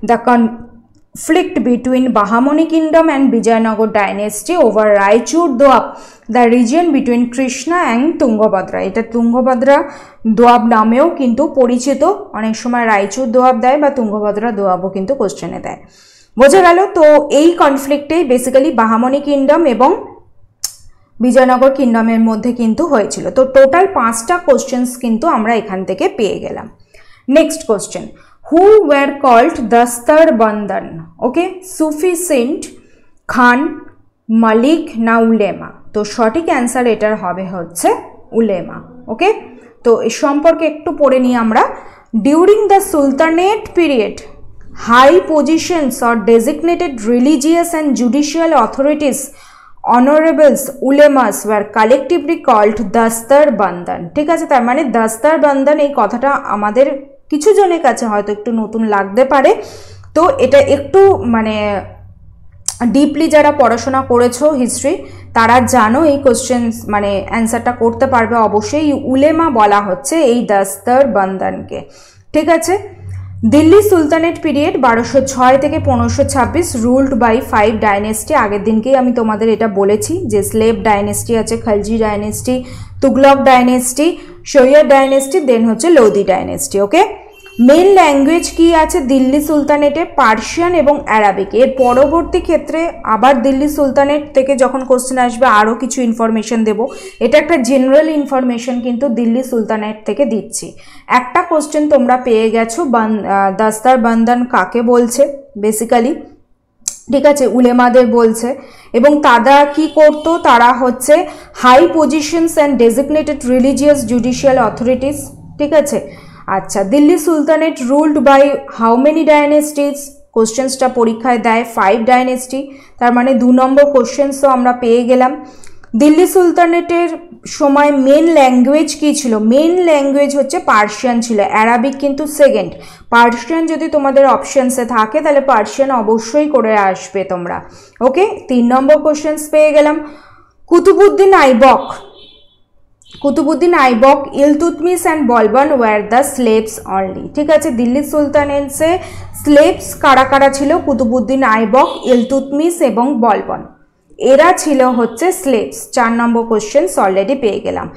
A: the conflict between Bahmani kingdom and Vijayanagar dynasty over Raichur Doab, the region between Krishna and Tungabhadra. এটা তুঙ্গভদ্রা দোয়াব নামেও কিন্তু পরিচিত, অনেক সময় রায়চুর দোয়াব দেয় বা তুঙ্গভদ্রা দোয়াবও কিন্তু কোশ্চেনে দেয়। বোঝা গেল? তো এই কনফ্লিক্টেই বেসিক্যালি বাহামনি কিংডম এবং বিজয়নগর কিংডমের মধ্যে কিন্তু হয়েছিল। তো টোটাল 5টা কোশ্চেন্স কিন্তু আমরা এখান থেকে পেয়ে গেলাম। Next question, who were called dastarbandan? Okay, Sufi Saint, খান, মালিক না উলেমা? তো সঠিক অ্যান্সার এটার হবে হচ্ছে উলেমা। ওকে, তো এ সম্পর্কে একটু পড়ে নিই আমরা। During the sultanate period, high positions or designated religious and judicial authorities honourables ulemas were collectively called dastarbandan. ঠিক আছে, তার মানে দস্তর বন্দন এই কথাটা আমাদের কিছু জনের কাছে হয়তো একটু নতুন লাগতে পারে। তো এটা একটু মানে ডিপলি যারা পড়াশোনা করেছো হিস্ট্রি তারা জানো এই কোশ্চেন, মানে অ্যান্সারটা করতে পারবে অবশ্যই। উলেমা বলা হচ্ছে এই দস্তর বন্দনকে। ঠিক আছে, দিল্লি সুলতানেট পিরিয়ড 1206 থেকে 1526 রুলড বাই 5 ডাইনেস্টি। আগের দিনকেই আমি তোমাদের এটা বলেছি যে স্লেভ ডাইনেস্টি আছে, Khalji dynasty, Tughlaq dynasty, Sayyid dynasty, then হচ্ছে Lodi dynasty. Okay, main language কি আছে দিল্লি সুলতানেটে? পার্সিয়ান এবং অ্যারাবিক। এর পরবর্তী ক্ষেত্রে আবার দিল্লি সুলতানেট থেকে যখন কোশ্চেন আসবে আরও কিছু ইনফরমেশন দেব। এটা একটা জেনারেল ইনফরমেশন কিন্তু দিল্লি সুলতানেট থেকে দিচ্ছি। একটা কোশ্চেন তোমরা পেয়ে গেছো, দস্তর বন্দন কাকে বলছে বেসিক্যালি। ঠিক আছে, উলেমাদের বলছে। এবং তারা কি করতো, তারা হচ্ছে high positions and designated religious judicial authorities. ঠিক আছে, আচ্ছা, Delhi sultanate ruled by how many dynasties? কোশ্চেন্সটা পরীক্ষায় দেয় 5 ডাইনেস্টি, তার মানে 2 নম্বর কোশ্চেন্সও আমরা পেয়ে গেলাম। দিল্লি সুলতানেটের সময় মেন ল্যাঙ্গুয়েজ কী ছিল? মেন ল্যাঙ্গুয়েজ হচ্ছে পার্সিয়ান ছিল, অ্যারাবিক কিন্তু সেকেন্ড। পার্সিয়ান যদি তোমাদের অপশানসে থাকে তাহলে পার্সিয়ান অবশ্যই করে আসবে তোমরা। ওকে, 3 নম্বর কোশ্চেন্স পেয়ে গেলাম। Qutubuddin Aibak, Iltutmish and Balban were the slaves only. ঠিক আছে, দিল্লি সুলতানেটসে স্লেভস কারা কারা ছিল? কুতুবুদ্দিন আইবক, ইলতুৎমিশ এবং বলবন, এরা ছিল হচ্ছে স্লেভস। 4 নম্বর কোশ্চেন্স অলরেডি পেয়ে গেলাম।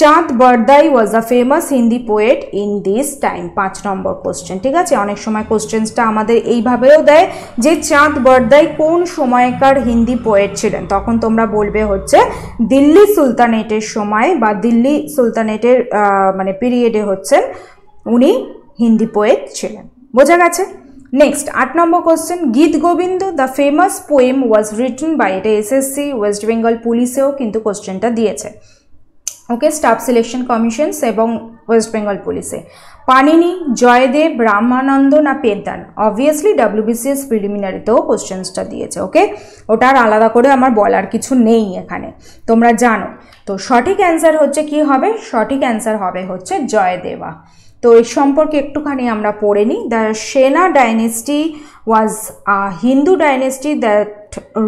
A: Chand Bardai was a famous Hindi poet in this time. 5 number question. ঠিক আছে, অনেক সময় কোশ্চেন্সটা আমাদের এইভাবেও দেয় যে চাঁদ বরদাই কোন সময়কার হিন্দি পোয়েট ছিলেন, তখন তোমরা বলবে হচ্ছে দিল্লি সুলতানেটের সময় বা দিল্লি সুলতানেটের মানে পিরিয়ডে হচ্ছেন উনি হিন্দি পোয়েট ছিলেন। বোঝা গেছে? Next 8 number question, Gita Govinda the famous poem was written by, এটা এসএসসি ওয়েস্ট বেঙ্গল পুলিশেও কিন্তু কোশ্চেনটা দিয়েছে। ওকে, স্টাফ সিলেকশন কমিশনস এবং ওয়েস্ট বেঙ্গল পুলিশে। পানিনি, জয়দেব, রামানন্দ না পেদান? অবভিয়াসলি WBCS প্রিলিমিনারিতেও কোশ্চেন্সটা দিয়েছে। ওকে, ওটার আলাদা করে আমার বলার কিছু নেই এখানে, তোমরা জানো। তো সঠিক অ্যান্সার হচ্ছে কি হবে? সঠিক অ্যান্সার হবে হচ্ছে জয়দেবা। তো এই সম্পর্কে একটুখানি আমরা পড়ে নিই। দ্য সেনা dynasty was a Hindu dynasty that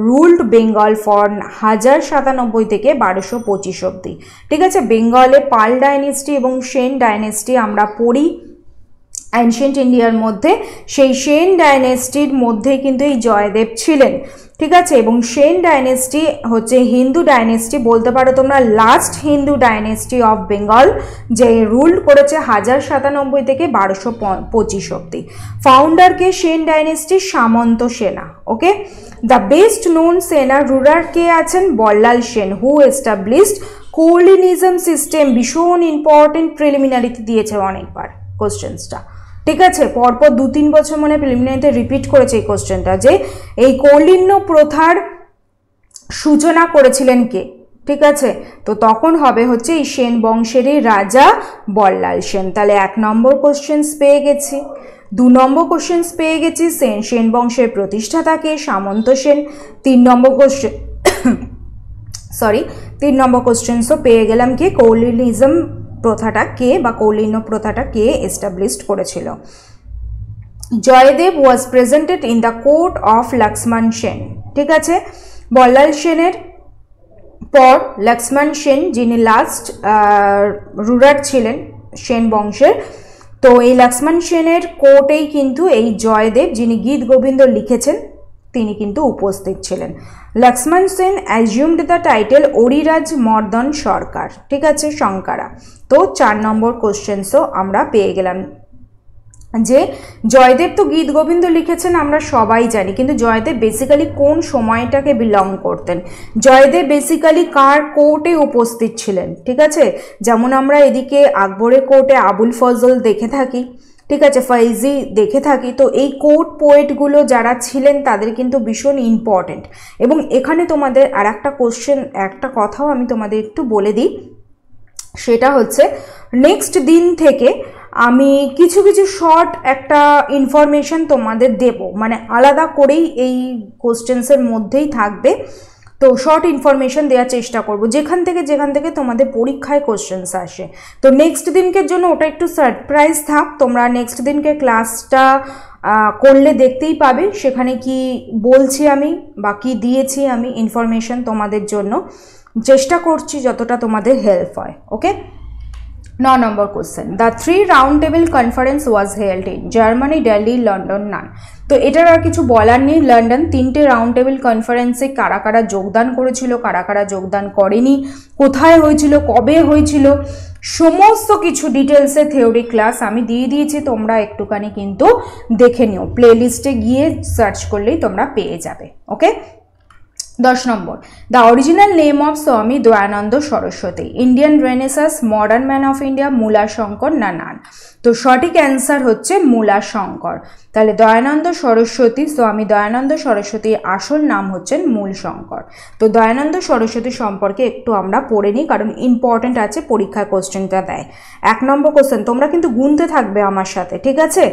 A: ruled Bengal for 1097 থেকে 1225 অব্দি। ঠিক আছে, বেঙ্গলে পাল ডাইনেস্টি এবং সেন ডাইনেস্টি আমরা পড়ি অ্যানশিয়েন্ট ইন্ডিয়ার মধ্যে। সেই সেন ডাইনেস্টির মধ্যে কিন্তু এই জয়দেব ছিলেন। ঠিক আছে, এবং সেন ডাইনেস্টি হচ্ছে হিন্দু ডাইনেস্টি, বলতে পারো তোমরা last Hindu dynasty of Bengal, যে রুল করেছে 1097 থেকে 1225 অব্দি। ফাউন্ডারকে সেন ডাইনেস্টি সামন্ত সেনা। ওকে, দ্য বেস্ট নোন সেনা রুলার কে আছেন? বল্লাল সেন, হু এস্টাবলিশড কোলিনিজম সিস্টেম। ভীষণ ইম্পর্টেন্ট, প্রিলিমিনারিতে দিয়েছে অনেকবার কোশ্চেন্সটা। ঠিক আছে, পরপর 2-3 বছর মনে প্রিলিমিনারিতে রিপিট করেছে এই কোশ্চেনটা, যে এই কৌলিন্য প্রথার সূচনা করেছিলেন কে? ঠিক আছে, তো তখন হবে হচ্ছে এই সেন বংশেরই রাজা বল্লাল সেন। তাহলে 1 নম্বর কোশ্চেন্স পেয়ে গেছি। 2 নম্বর কোশ্চেন্স পেয়ে গেছি, সেন বংশের প্রতিষ্ঠাতাকে সামন্ত সেন। 3 নম্বর কোশ্চেন 3 নম্বর কোশ্চেন্সও পেয়ে গেলাম কি কৌলিনিজম প্রথাটা কে বা কৌলিন্য প্রথাটা কে এস্টাবলিশড করেছিল। Jayadeva was presented in the court of Lakshman Sen. ঠিক আছে, বল্লাল সেনের পর লক্ষ্মণ সেন যিনি লাস্ট রুলার ছিলেন সেন বংশের, তো এই লক্ষ্মণ সেনের কোর্টেই কিন্তু এই জয়দেব যিনি গীত গোবিন্দ লিখেছেন তিনি কিন্তু উপস্থিত ছিলেন। Lakshman Sen assumed the title Ariraj Mardan সরকার। ঠিক আছে, শঙ্করা। তো 4 নম্বর কোশ্চেন্সও আমরা পেয়ে গেলাম যে জয়দেব তো গীত গোবিন্দ লিখেছেন আমরা সবাই জানি, কিন্তু জয়দেব বেসিক্যালি কোন সময়টাকে বিলং করতেন? জয়দেব বেসিক্যালি কার কোর্টে উপস্থিত ছিলেন? ঠিক আছে, যেমন আমরা এদিকে আকবরের কোর্টে আবুল ফজল দেখে থাকি, ঠিক আছে, ফৈজি দেখে থাকি, তো এই কোর্ট পোয়েটগুলো যারা ছিলেন তাদের কিন্তু ভীষণ ইম্পর্টেন্ট। এবং এখানে তোমাদের আর একটা কোশ্চেন, একটা কথাও আমি তোমাদের একটু বলে দিই, সেটা হচ্ছে নেক্সট দিন থেকে আমি কিছু কিছু শর্ট একটা ইনফরমেশন তোমাদের দেব, মানে আলাদা করেই এই কোশ্চেন্সের মধ্যেই থাকবে। তো শর্ট ইনফরমেশন দেওয়ার চেষ্টা করব যেখান থেকে তোমাদের পরীক্ষায় কোশ্চেন্স আসে। তো নেক্সট দিনকের জন্য ওটা একটু সারপ্রাইজ থাক, তোমরা নেক্সট দিনকে ক্লাসটা করলে দেখতেই পাবে সেখানে কি বলছি আমি বা কি দিয়েছি আমি ইনফরমেশন তোমাদের জন্য। চেষ্টা করছি যতটা তোমাদের হেল্প হয়। Okay, 9 number question, the 3 round table conference was held in Germany, Delhi, London, none. তো এটার আর কিছু বলার নেই। লন্ডন 3টে রাউন্ড টেবিল কনফারেন্সে কারা কারা যোগদান করেছিল, কারা কারা যোগদান করেনি, কোথায় হয়েছিল, কবে হয়েছিল, সমস্ত কিছু ডিটেলসে থিওরি ক্লাস আমি দিয়ে দিয়েছি, তোমরা একটুখানি কিন্তু দেখে নিও, প্লেলিস্টে গিয়ে সার্চ করলেই তোমরা পেয়ে যাবে। Okay, 10 number, the original name of Swami Dayanand Saraswati, Indian renaissance, modern man of India, Mulashankar না নান। তো সঠিক অ্যান্সার হচ্ছে মূলাশঙ্কর। তাহলে দয়ানন্দ সরস্বতী, স্বামী দয়ানন্দ সরস্বতীর আসল নাম হচ্ছেন মূলশঙ্কর। তো দয়ানন্দ সরস্বতী সম্পর্কে একটু আমরা পড়ে নিই, কারণ ইম্পর্টেন্ট আছে, পরীক্ষায় কোশ্চেনটা দেয়। 1 নম্বর কোশ্চেন, তোমরা কিন্তু গুনতে থাকবে আমার সাথে, ঠিক আছে?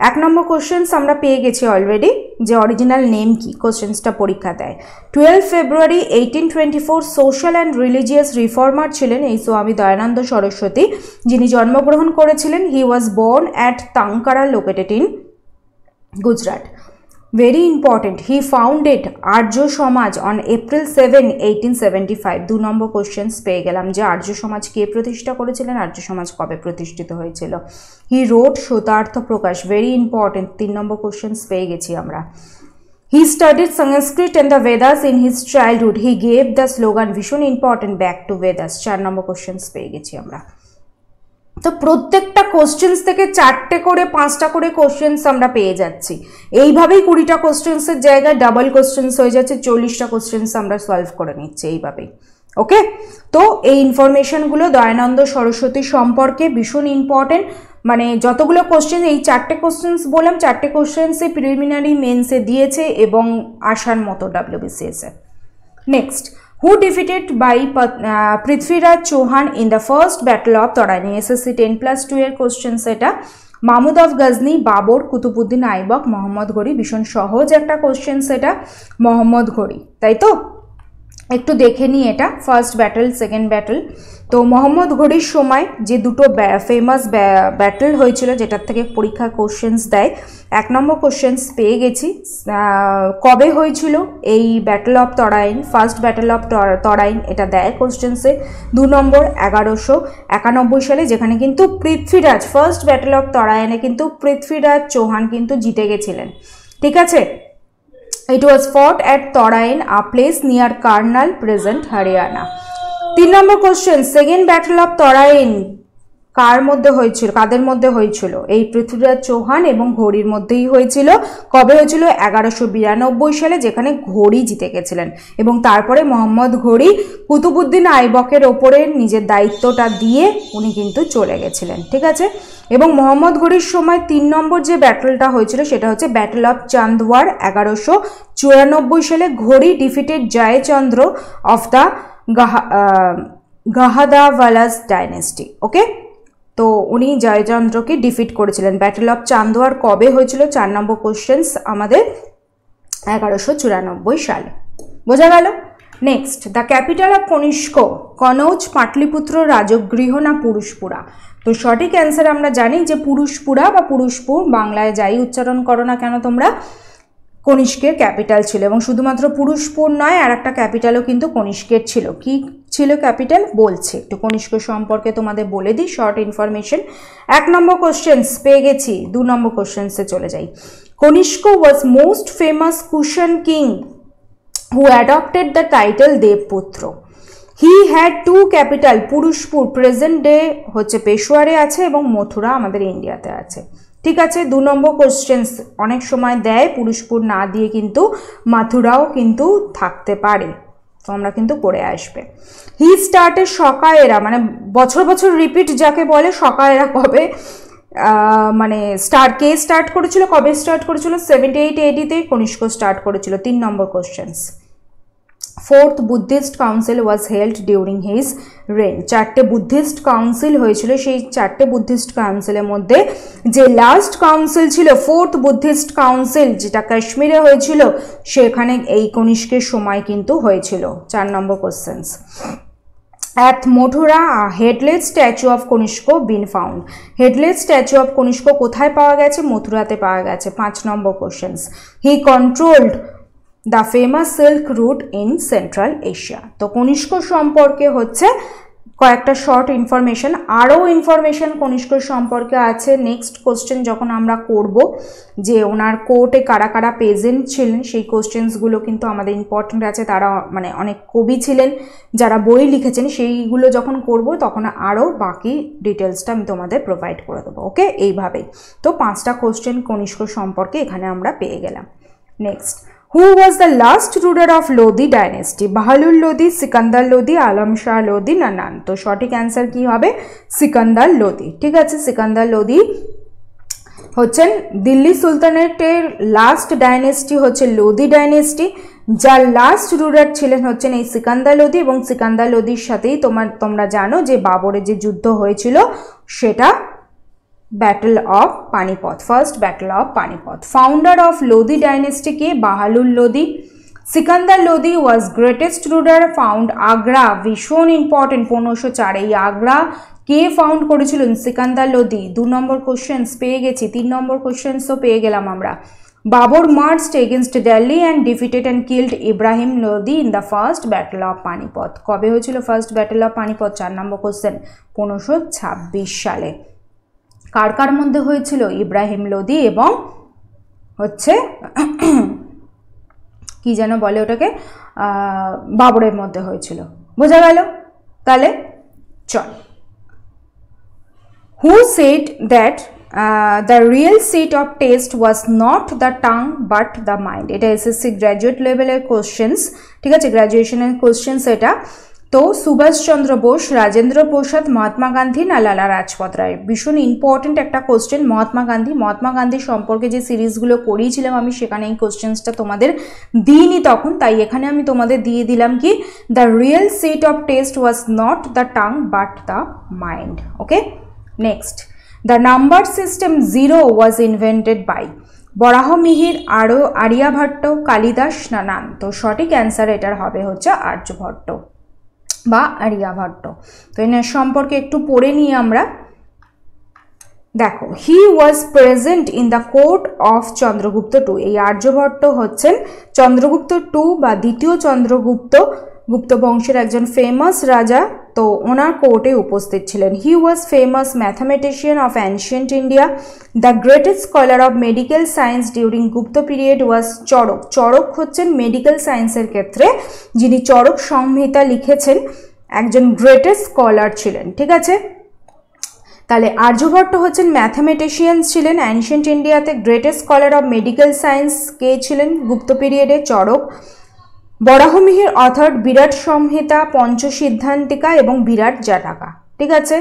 A: 1 নম্বর কোশ্চেন্স আমরা পেয়ে গেছি অলরেডি, যে অরিজিনাল নেম কি, কোশ্চেন্সটা পরীক্ষা দেয়। 12 ফেব্রুয়ারি 1824 সোশ্যাল অ্যান্ড রিলিজিয়াস রিফর্মার ছিলেন এই স্বামী দয়ানন্দ সরস্বতী, যিনি জন্মগ্রহণ করেছিলেন। He was born at Tankara located in Gujarat. Very important, he founded Arya Samaj on April 7, 1875। 2 number questions পেয়ে গেলাম, যে আর্য সমাজ কে প্রতিষ্ঠা করেছিলেন, আর্য সমাজ কবে প্রতিষ্ঠিত হয়েছিল। He wrote Satyarth Prakash, very important, 3 number questions পেয়ে গেছি আমরা। He studied Sanskrit and the Vedas in his childhood, he gave the slogan, ভীষণ important, back to Vedas. 4 number questions পেয়ে গেছি আমরা। তো প্রত্যেকটা কোশ্চেন্স থেকে 4টে করে 5টা করে কোশ্চেন্স আমরা পেয়ে যাচ্ছি। এইভাবেই 20টা কোশ্চেন্সের জায়গায় ডাবল কোশ্চেন্স হয়ে যাচ্ছে, 40টা কোশ্চেন্স আমরা সলভ করে নিচ্ছি এইভাবেই। ওকে, তো এই ইনফরমেশনগুলো দয়ানন্দ সরস্বতী সম্পর্কে ভীষণ ইম্পর্টেন্ট। মানে যতগুলো কোশ্চেন, এই 4টে কোশ্চেন্স বললাম, 4টে কোশ্চেন্সে প্রিলিমিনারি মেন্সে দিয়েছে এবং আসার মতো WBCS-এ। Next, who defeated by Prithviraj Chauhan in the first battle of Torain? SSC 10+2 এর কোশ্চেন সেটা। মাহমুদ অফ গজনি, বাবর, কুতুবুদ্দিন আইবক, মোহাম্মদ ঘড়ি, ভীষণ সহজ একটা কোশ্চেন সেটা, মোহাম্মদ ঘড়ি, তাই তো? একটু দেখে নিই এটা, ফার্স্ট ব্যাটল, সেকেন্ড ব্যাটল। তো মোহাম্মদ ঘড়ির সময় যে দুটো ফেমাস ব্যাটল হয়েছিল, যেটার থেকে পরীক্ষা কোশ্চেন্স দেয়। 1 নম্বর কোশ্চেন্স পেয়ে গেছি, কবে হয়েছিল এই battle of Tarain, first battle of Tarain, এটা দেয় কোশ্চেন্সে। 2 নম্বর 1191 সালে, যেখানে কিন্তু পৃথ্বীরাজ, ফার্স্ট ব্যাটল অফ তরাইনে কিন্তু পৃথ্বীরাজ চৌহান কিন্তু জিতে গেছিলেন, ঠিক আছে? It was fought at Torain, a place near Karnal, present Haryana. 3 number question, second battle of Tarain কার মধ্যে হয়েছিল, কাদের মধ্যে হয়েছিল? এই পৃথ্বীরাজ চৌহান এবং ঘড়ির মধ্যেই হয়েছিল। কবে হয়েছিল? 1192 সালে, যেখানে ঘড়ি জিতে গেছিলেন। এবং তারপরে মোহাম্মদ ঘড়ি কুতুবুদ্দিন আইবকের ওপরে নিজের দায়িত্বটা দিয়ে উনি কিন্তু চলে গেছিলেন, ঠিক আছে? এবং মোহাম্মদ ঘড়ির সময় 3 নম্বর যে ব্যাটলটা হয়েছিল সেটা হচ্ছে ব্যাটল অফ চান্দওয়ার, 1194 সালে। ঘড়ি defeated Jaichandra of the Gahadavalas dynasty. Okay, তো উনি জয়চন্দ্রকে ডিফিট করেছিলেন। ব্যাটল অফ চান্দওয়ার কবে হয়েছিল? 4 নম্বর কোশ্চেন্স আমাদের 1194 সালে। বোঝা গেল? Next, the capital of Kanishka, Kannauj, Pataliputra, Rajgriha না পুরুষপুরা? তো সঠিক অ্যান্সার আমরা জানি যে পুরুষপুরা বা পুরুষপুর, বাংলায় যাই উচ্চারণ করো না কেন তোমরা, কনিষ্কের ক্যাপিটাল ছিল। এবং শুধুমাত্র পুরুষপুর নয়, আর একটা ক্যাপিটালও কিন্তু কনিষ্কের ছিল। কি ছিল ক্যাপিটাল বলছে, একটু কনিষ্ক সম্পর্কে তোমাদের বলে দিই, শর্ট ইনফরমেশন। 1 নম্বর কোশ্চেন্স পেয়ে গেছি, 2 নম্বর কোশ্চেন্সে চলে যাই। Kanishka was most famous Kushan king who adopted the title Devaputra. He had 2 capital, Purushapur present day হচ্ছে পেশোয়ারে আছে এবং মথুরা আমাদের ইন্ডিয়াতে আছে, ঠিক আছে? 2 নম্বর কোশ্চেন্স অনেক সময় দেয়, পুরুষপুর না দিয়ে কিন্তু মাথুরাও কিন্তু থাকতে পারে, তো আমরা কিন্তু করে আসবে। হি স্টার্টেড সকায়েরা, মানে বছর বছর রিপিট যাকে বলে, সকায়েরা কবে মানে কে স্টার্ট করেছিল, কবে স্টার্ট করেছিল? 78 AD-তে কনিষ্ক স্টার্ট করেছিল। 3 number questions. 4th Buddhist council was held during his reign. 4টে বুদ্ধিস্ট কাউন্সিল হয়েছিল, সেই 4টে বুদ্ধিস্ট কাউন্সিলের মধ্যে যে লাস্ট কাউন্সিল ছিল 4th বুদ্ধিস্ট কাউন্সিল, যেটা কাশ্মীরে হয়েছিল, সেখানে এই কনিষ্কের সময় কিন্তু হয়েছিল। 4 number questions. At Mathura, a headless statue of Kanishka been found. Headless statue of Kanishka কোথায় পাওয়া গেছে? মথুরাতে পাওয়া গেছে। 5 নম্বর questions. He controlled the famous silk route in Central Asia. তো কনিষ্ক সম্পর্কে হচ্ছে কয়েকটা শর্ট ইনফরমেশন, আরও ইনফরমেশন কনিষ্ক সম্পর্কে আছে নেক্সট কোশ্চেন যখন আমরা করব, যে ওনার কোর্টে কারা কারা প্রেজেন্ট ছিলেন, সেই কোশ্চেন্সগুলো কিন্তু আমাদের ইম্পর্টেন্ট আছে। তারা মানে অনেক কবি ছিলেন যারা বই লিখেছেন, সেইগুলো যখন করব তখন আরও বাকি ডিটেলসটা আমি তোমাদের প্রোভাইড করে দেবো। ওকে, এইভাবেই তো 5টা কোশ্চেন কনিষ্ক সম্পর্কে এখানে আমরা পেয়ে গেলাম। Next, Who was the last ruler of Lodi dynasty? Bahlul Lodi, Sikandar Lodi, Alam Shah Lodi না নান? তো সঠিক অ্যান্সার কি হবে? সিকান্দার লোদি। ঠিক আছে, সিকান্দার লোদি হচ্ছেন দিল্লি সুলতানেটের লাস্ট ডাইনেস্টি হচ্ছে লোদি ডাইনেস্টি, যার লাস্ট রুলার ছিলেন হচ্ছেন এই সিকান্দার লোদি, এবং সিকান্দার লোদির সাথেই তোমরা জানো যে বাবরের যে যুদ্ধ হয়েছিল সেটা battle of Panipat, first battle of Panipat. Founder of Lodi dynasty কে? Bahlul Lodi. Sikandar Lodi was greatest ruler, found Agra, ভীষণ ইম্পর্টেন্ট, 1504। এই আগ্রা কে ফাউন্ড করেছিলেন? সিকান্দার লোদি। 2 নম্বর কোশ্চেন্স পেয়ে গেছি, 3 নম্বর কোশ্চেন্সও পেয়ে গেলাম আমরা। Babur marched against Delhi and defeated and killed Ibrahim Lodi in the first battle of Panipat. কবে হয়েছিল first battle of Panipat? 4 number question, 1526 সালে। কার কার মধ্যে হয়েছিল? ইব্রাহিম লোদি এবং হচ্ছে কি যেন বলে ওটাকে, বাবরের মধ্যে হয়েছিল। বোঝা গেল? তাহলে চল। Who said that the real seat of taste was not the tongue but the mind? এটা এসএসসি গ্র্যাজুয়েট লেভেলের কোশ্চেন্স, ঠিক আছে, গ্র্যাজুয়েশনের কোশ্চেন্স এটা। তো সুভাষচন্দ্র বোস, রাজেন্দ্র প্রসাদ, মহাত্মা গান্ধী না লালা রাজপথ রায়? ভীষণ ইম্পর্টেন্ট একটা কোশ্চেন। মহাত্মা গান্ধী সম্পর্কে যে সিরিজগুলো করিয়েছিলাম আমি, সেখানে এই কোশ্চেন্সটা তোমাদের দিইনি তখন, তাই এখানে আমি তোমাদের দিয়ে দিলাম কি, the real seat of taste was not the tongue but the mind. Okay, next, the number system 0 was invented by? Varahamihira, Aryabhata, Kalidasa না নান? তো সঠিক অ্যান্সার এটার হবে হচ্ছে আর্যভট্ট বা আর্যভট্ট। তো এনার সম্পর্কে একটু পড়ে নিই আমরা। দেখো, he was present in the court of Chandragupta two. এই আর্যভট্ট হচ্ছেন চন্দ্রগুপ্ত টু বা দ্বিতীয় চন্দ্রগুপ্ত, গুপ্ত বংশের একজন ফেমাস রাজা। তো ওনার কোর্টে উপস্থিত ছিলেন। He was famous mathematician of ancient India. The greatest scholar of medical science during Gupta period was Charak. Charak হচ্ছেন মেডিকেল সায়েন্সের ক্ষেত্রে যিনি চড়ক সংহিতা লিখেছেন, একজন গ্রেটেস্ট স্কলার ছিলেন। ঠিক আছে, তাহলে আর্যভট্ট হচ্ছেন ম্যাথামেটিশিয়ান ছিলেন অ্যানশিয়েন্ট ইন্ডিয়াতে। Greatest scholar of medical science কে ছিলেন গুপ্ত পিরিয়ডে? চড়ক। বরাহমিহির অথর্ড বিরাট সংহিতা, পঞ্চসিদ্ধান্তিকা এবং বিরাট জাটাকা। ঠিক আছে,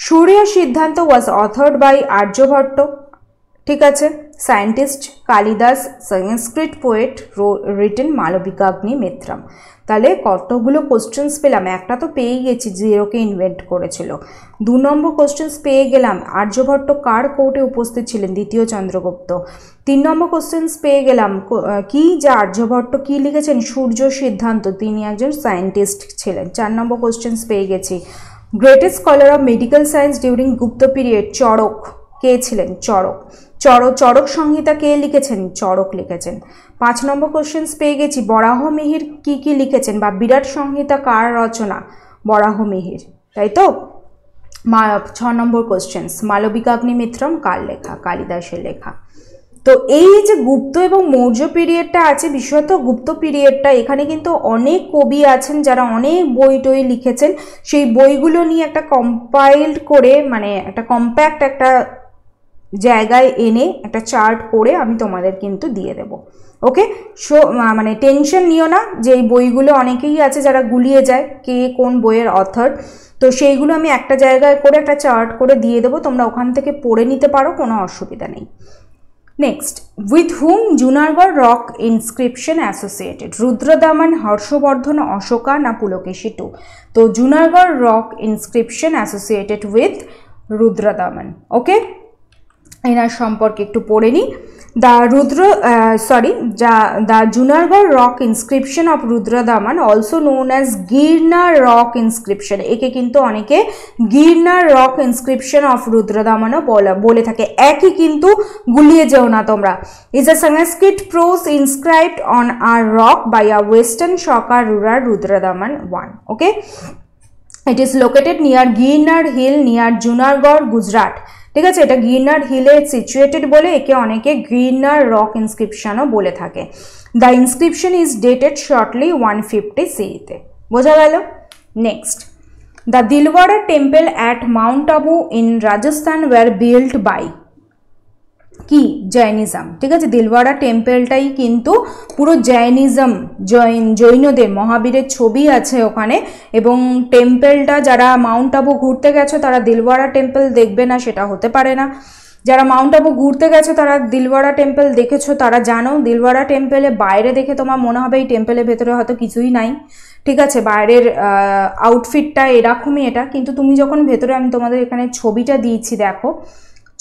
A: সূর্য সিদ্ধান্ত ওয়াজ অথর্ড বাই আর্যভট্ট। ঠিক আছে, সায়েন্টিস্ট কালিদাস, সংস্কৃত পোয়েট রিটেন মালবিকাগ্নি মিত্রম। তাহলে কতগুলো কোশ্চেন্স পেলাম? একটা তো পেয়ে গেছি, 0কে ইনভেন্ট করেছিল। 2 নম্বর কোশ্চেন্স পেয়ে গেলাম, আর্যভট্ট কার কোর্টে উপস্থিত ছিলেন? দ্বিতীয় চন্দ্রগুপ্ত। 3 নম্বর কোশ্চেন্স পেয়ে গেলাম কি, যে আর্যভট্ট কি লিখেছেন? সূর্য সিদ্ধান্ত, তিনি একজন সায়েন্টিস্ট ছিলেন। 4 নম্বর কোশ্চেন্স পেয়ে গেছি, greatest scholar of medical science during Gupta period Charak কে ছিলেন? চড়ক। চড়ক সংহিতা কে লিখেছেন? চড়ক লিখেছেন। 5 নম্বর কোশ্চেন্স পেয়ে গেছি, বরাহমিহির কি লিখেছেন বা বিরাট সংহিতা কার রচনা? বরাহমিহির, তাই তো। 6 নম্বর কোশ্চেন্স, মালবিকাগ্নি মিত্রম কার লেখা? কালিদাসের লেখা। তো এই যে গুপ্ত এবং মৌর্য পিরিয়ডটা আছে, বিশেষত গুপ্ত পিরিয়ডটা, এখানে কিন্তু অনেক কবি আছেন যারা অনেক বই টই লিখেছেন। সেই বইগুলো নিয়ে একটা কম্পাইল্ড করে, মানে একটা কম্প্যাক্ট একটা জায়গায় এনে একটা চার্ট করে আমি তোমাদের কিন্তু দিয়ে দেব। ওকে, সো মানে টেনশন নিও না যে এই বইগুলো অনেকেই আছে যারা গুলিয়ে যায় কে কোন বইয়ের অথর, তো সেইগুলো আমি একটা জায়গায় করে একটা চার্ট করে দিয়ে দেবো, তোমরা ওখান থেকে পড়ে নিতে পারো, কোনো অসুবিধা নেই। Next, with whom Junagadh rock inscription associated? Rudradaman, Harshavardhan, Ashoka না পুলকেশী টু? তো Junagadh rock inscription associated with Rudradaman. Okay, এনার সম্পর্কে একটু পড়ে নিই। The Junagarh rock inscription of Rudradaman, also known as Girnar rock inscription, একে কিন্তু অনেকে Girnar rock inscription of Rudradaman বলে থাকে, একই কিন্তু গুলিয়ে যেও না তোমরা। is a Sanskrit prose inscribed on a rock by a western Shaka ruler Rudradaman I. Okay, it is located near Girnar hill near Junagarh, Gujarat. ঠিক আছে, এটা গিরনার হিলে সিচুয়েটেড বলে একে অনেকে গিরনার রক ইনস্ক্রিপশনও বলে থাকে। The inscription is dated shortly 150 CE-তে। বোঝা গেল? Next, the Dilwara temple at mount Abu in Rajasthan were built by? কি জৈনিজম, ঠিক আছে। দিলওয়াড়া টেম্পলটাই কিন্তু পুরো জৈনিজম, জৈনদের মহাবীরের ছবি আছে ওখানে। এবং টেম্পলটা যারা মাউন্ট আবু ঘুরতে গেছো তারা দিলওয়াড়া টেম্পল দেখবে না সেটা হতে পারে না। যারা মাউন্ট আবু ঘুরতে গেছো তারা দিলওয়াড়া টেম্পল দেখেছো, তারা জানো দিলওয়াড়া টেম্পলে বাইরে দেখে তোমার মনে হবে এই টেম্পলের ভেতরে হয়তো কিছুই নাই, ঠিক আছে, বাইরের আউটফিটটা এরকমই এটা, কিন্তু তুমি যখন ভেতরে, আমি তোমাদের এখানে ছবিটা দিয়েছি দেখো,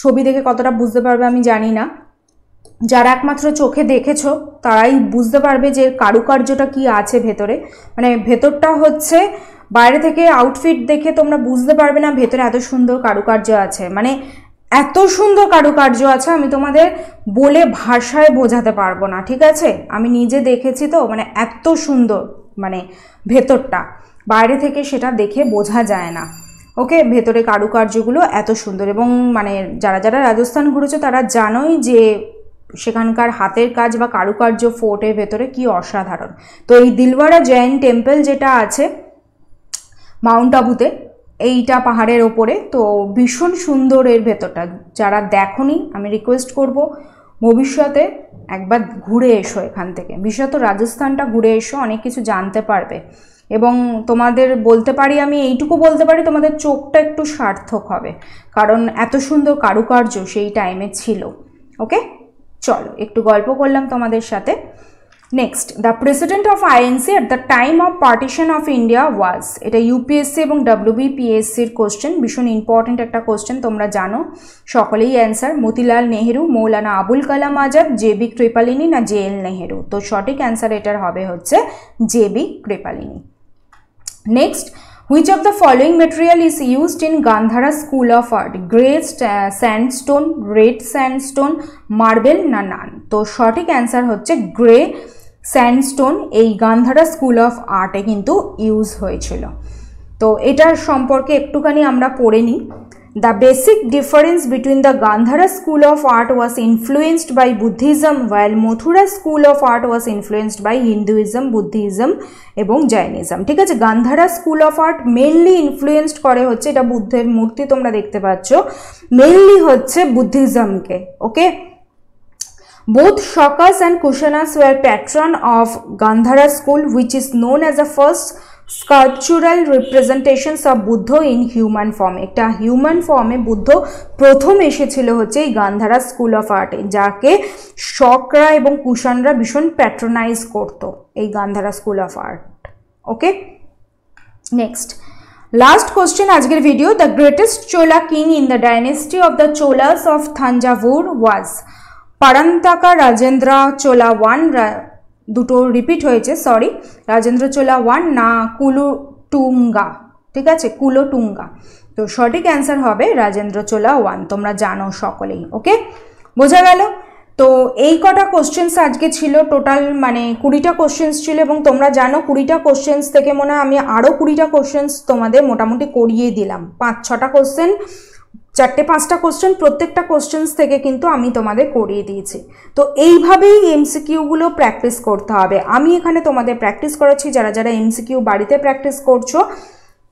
A: ছবি দেখে কতটা বুঝতে পারবে আমি জানি না, যারা একমাত্র চোখে দেখেছো তারাই বুঝতে পারবে যে কারুকার্যটা কি আছে ভেতরে। মানে ভেতরটা হচ্ছে বাইরে থেকে আউটফিট দেখে তোমরা বুঝতে পারবে না ভেতরে এত সুন্দর কারুকার্য আছে, মানে এত সুন্দর কারুকার্য আছে আমি তোমাদের বলে ভাষায় বোঝাতে পারবো না, ঠিক আছে। আমি নিজে দেখেছি তো, মানে এত সুন্দর, মানে ভেতরটা বাইরে থেকে সেটা দেখে বোঝা যায় না। ওকে, ভেতরে কারুকার্যগুলো এত সুন্দর, এবং মানে যারা যারা রাজস্থান ঘুরেছো তারা জানোই যে সেখানকার হাতের কাজ বা কারুকার্য ফোর্টের ভেতরে কি অসাধারণ। তো এই দিলওয়াড়া জৈন টেম্পল যেটা আছে মাউন্ট আবুতে, এইটা পাহাড়ের ওপরে, তো ভীষণ সুন্দর এর ভেতরটা। যারা দেখোনি আমি রিকোয়েস্ট করব ভবিষ্যতে একবার ঘুরে এসো এখান থেকে, বিশেষত রাজস্থানটা ঘুরে এসো, অনেক কিছু জানতে পারবে। এবং তোমাদের বলতে পারি, আমি এইটুকু বলতে পারি, তোমাদের চোখটা একটু সার্থক হবে, কারণ এত সুন্দর কারুকার্য সেই টাইমে ছিল। ওকে, চলো একটু গল্প করলাম তোমাদের সাথে। Next, the president of INC at the time of partition of India was. এটা ইউপিএসসি এবং WBPSCর কোশ্চেন, ভীষণ ইম্পর্টেন্ট একটা কোশ্চেন, তোমরা জানো সকলেই অ্যান্সার। মতিলাল নেহেরু, মৌলানা আবুল কালাম আজাদ, JB কৃপালিনী না JL নেহেরু? তো সঠিক অ্যান্সার এটার হবে হচ্ছে JB Kripalani. Next, which of the following material is used in Gandhara School of Art? Grey sandstone, red sandstone, marble না none? তো সঠিক অ্যান্সার হচ্ছে গ্রে স্যান্ডস্টোন, এই গান্ধারা স্কুল অফ আর্টে কিন্তু ইউজ হয়েছিল। তো এটার সম্পর্কে একটুখানি আমরা পড়ে নিই। The basic difference between the Gandhara school of art was influenced by Buddhism, while Mathura school of art was influenced by Hinduism, Buddhism এবং Jainism, ঠিক আছে। Gandhara school of art mainly influenced করে হচ্ছে, এটা বুদ্ধের মূর্তি তোমরা দেখতে পাচ্ছ, মেইনলি হচ্ছে বুদ্ধিজমকে। ওকে, both Shakas and Kushanas were patron of Gandhara school, which is known as the first sculptural representations of Buddha in human form. একটা হিউম্যান ফর্মে বুদ্ধ প্রথম এসেছিল হচ্ছে এই গান্ধারা স্কুল অফ আর্টে, যাকে শকরা এবং কুষাণরা ভীষণ প্যাট্রোনাইজ করতো এই Gandhara school of art. Okay, next last question আজকের video. The greatest Chola king in the dynasty of the Cholas of Thanjavur was. Parantaka Rajendra Chola 1, দুটো রিপিট হয়েছে, সরি, রাজেন্দ্র চোলা 1 না কুলোটুঙ্গা, ঠিক আছে, কুলোটুঙ্গা। তো সঠিক অ্যান্সার হবে রাজেন্দ্র চোলা 1, তোমরা জানো সকলেই। ওকে, বোঝা গেল? তো এই কটা কোশ্চেন্স আজকে ছিল, টোটাল মানে 20টা কোশ্চেন্স ছিল, এবং তোমরা জানো 20টা কোশ্চেন্স থেকে মনে হয় আমি আরও 20টা কোশ্চেন্স তোমাদের মোটামুটি করিয়ে দিলাম। 5-6টা কোশ্চেন, 4-5টা কোশ্চেন, প্রত্যেকটা কোশ্চেন্স থেকে কিন্তু আমি তোমাদের করিয়ে দিয়েছি। তো এইভাবেই MCQগুলো প্র্যাকটিস করতে হবে। আমি এখানে তোমাদের প্র্যাকটিস করাচ্ছি, যারা যারা MCQ বাড়িতে প্র্যাকটিস করছো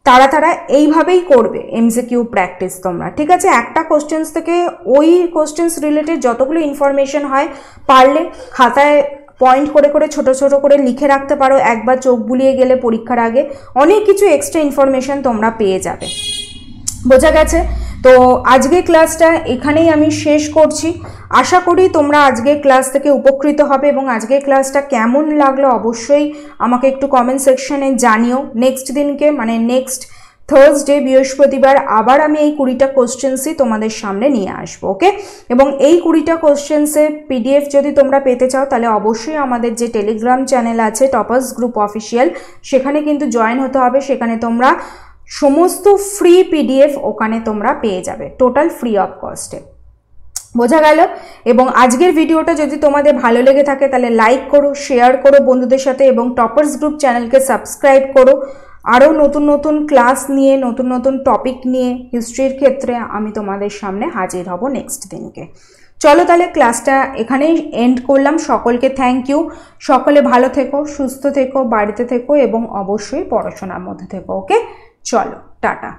A: তারা এইভাবেই করবে MCQ প্র্যাকটিস তোমরা, ঠিক আছে। একটা কোশ্চেন্স থেকে ওই কোশ্চেন্স রিলেটেড যতগুলো ইনফরমেশন হয় পারলে খাতায় পয়েন্ট করে করে ছোট ছোট করে লিখে রাখতে পারো, একবার চোখ বুলিয়ে গেলে পরীক্ষার আগে অনেক কিছু এক্সট্রা ইনফরমেশন তোমরা পেয়ে যাবে। বোঝা গেছে? তো আজকের ক্লাসটা এখানেই আমি শেষ করছি। আশা করি তোমরা আজকের ক্লাস থেকে উপকৃত হবে, এবং আজকের ক্লাসটা কেমন লাগলো অবশ্যই আমাকে একটু কমেন্ট সেকশনে জানিও। নেক্সট দিনকে মানে নেক্সট থার্সডে বৃহস্পতিবার আবার আমি এই 20টা কোশ্চেন্সই তোমাদের সামনে নিয়ে আসবো। ওকে, এবং এই 20টা কোশ্চেন্সের PDF যদি তোমরা পেতে চাও তাহলে অবশ্যই আমাদের যে টেলিগ্রাম চ্যানেল আছে টপার্স গ্রুপ অফিসিয়াল, সেখানে কিন্তু জয়েন হতে হবে। সেখানে তোমরা সমস্ত ফ্রি PDF ওখানে তোমরা পেয়ে যাবে, টোটাল ফ্রি অফ কস্টে। বোঝা গেল? এবং আজকের ভিডিওটা যদি তোমাদের ভালো লেগে থাকে তাহলে লাইক করো, শেয়ার করো বন্ধুদের সাথে, এবং টপার্স গ্রুপ চ্যানেলকে সাবস্ক্রাইব করো। আরও নতুন নতুন ক্লাস নিয়ে, নতুন নতুন টপিক নিয়ে হিস্ট্রির ক্ষেত্রে আমি তোমাদের সামনে হাজির হব নেক্সট দিনকে। চলো তাহলে ক্লাসটা এখানেই এন্ড করলাম। সকলকে থ্যাংক ইউ। সকলে ভালো থেকো, সুস্থ থেকো, বাড়িতে থেকো, এবং অবশ্যই পড়াশোনার মধ্যে থেকো। ওকে, চলো টাটা।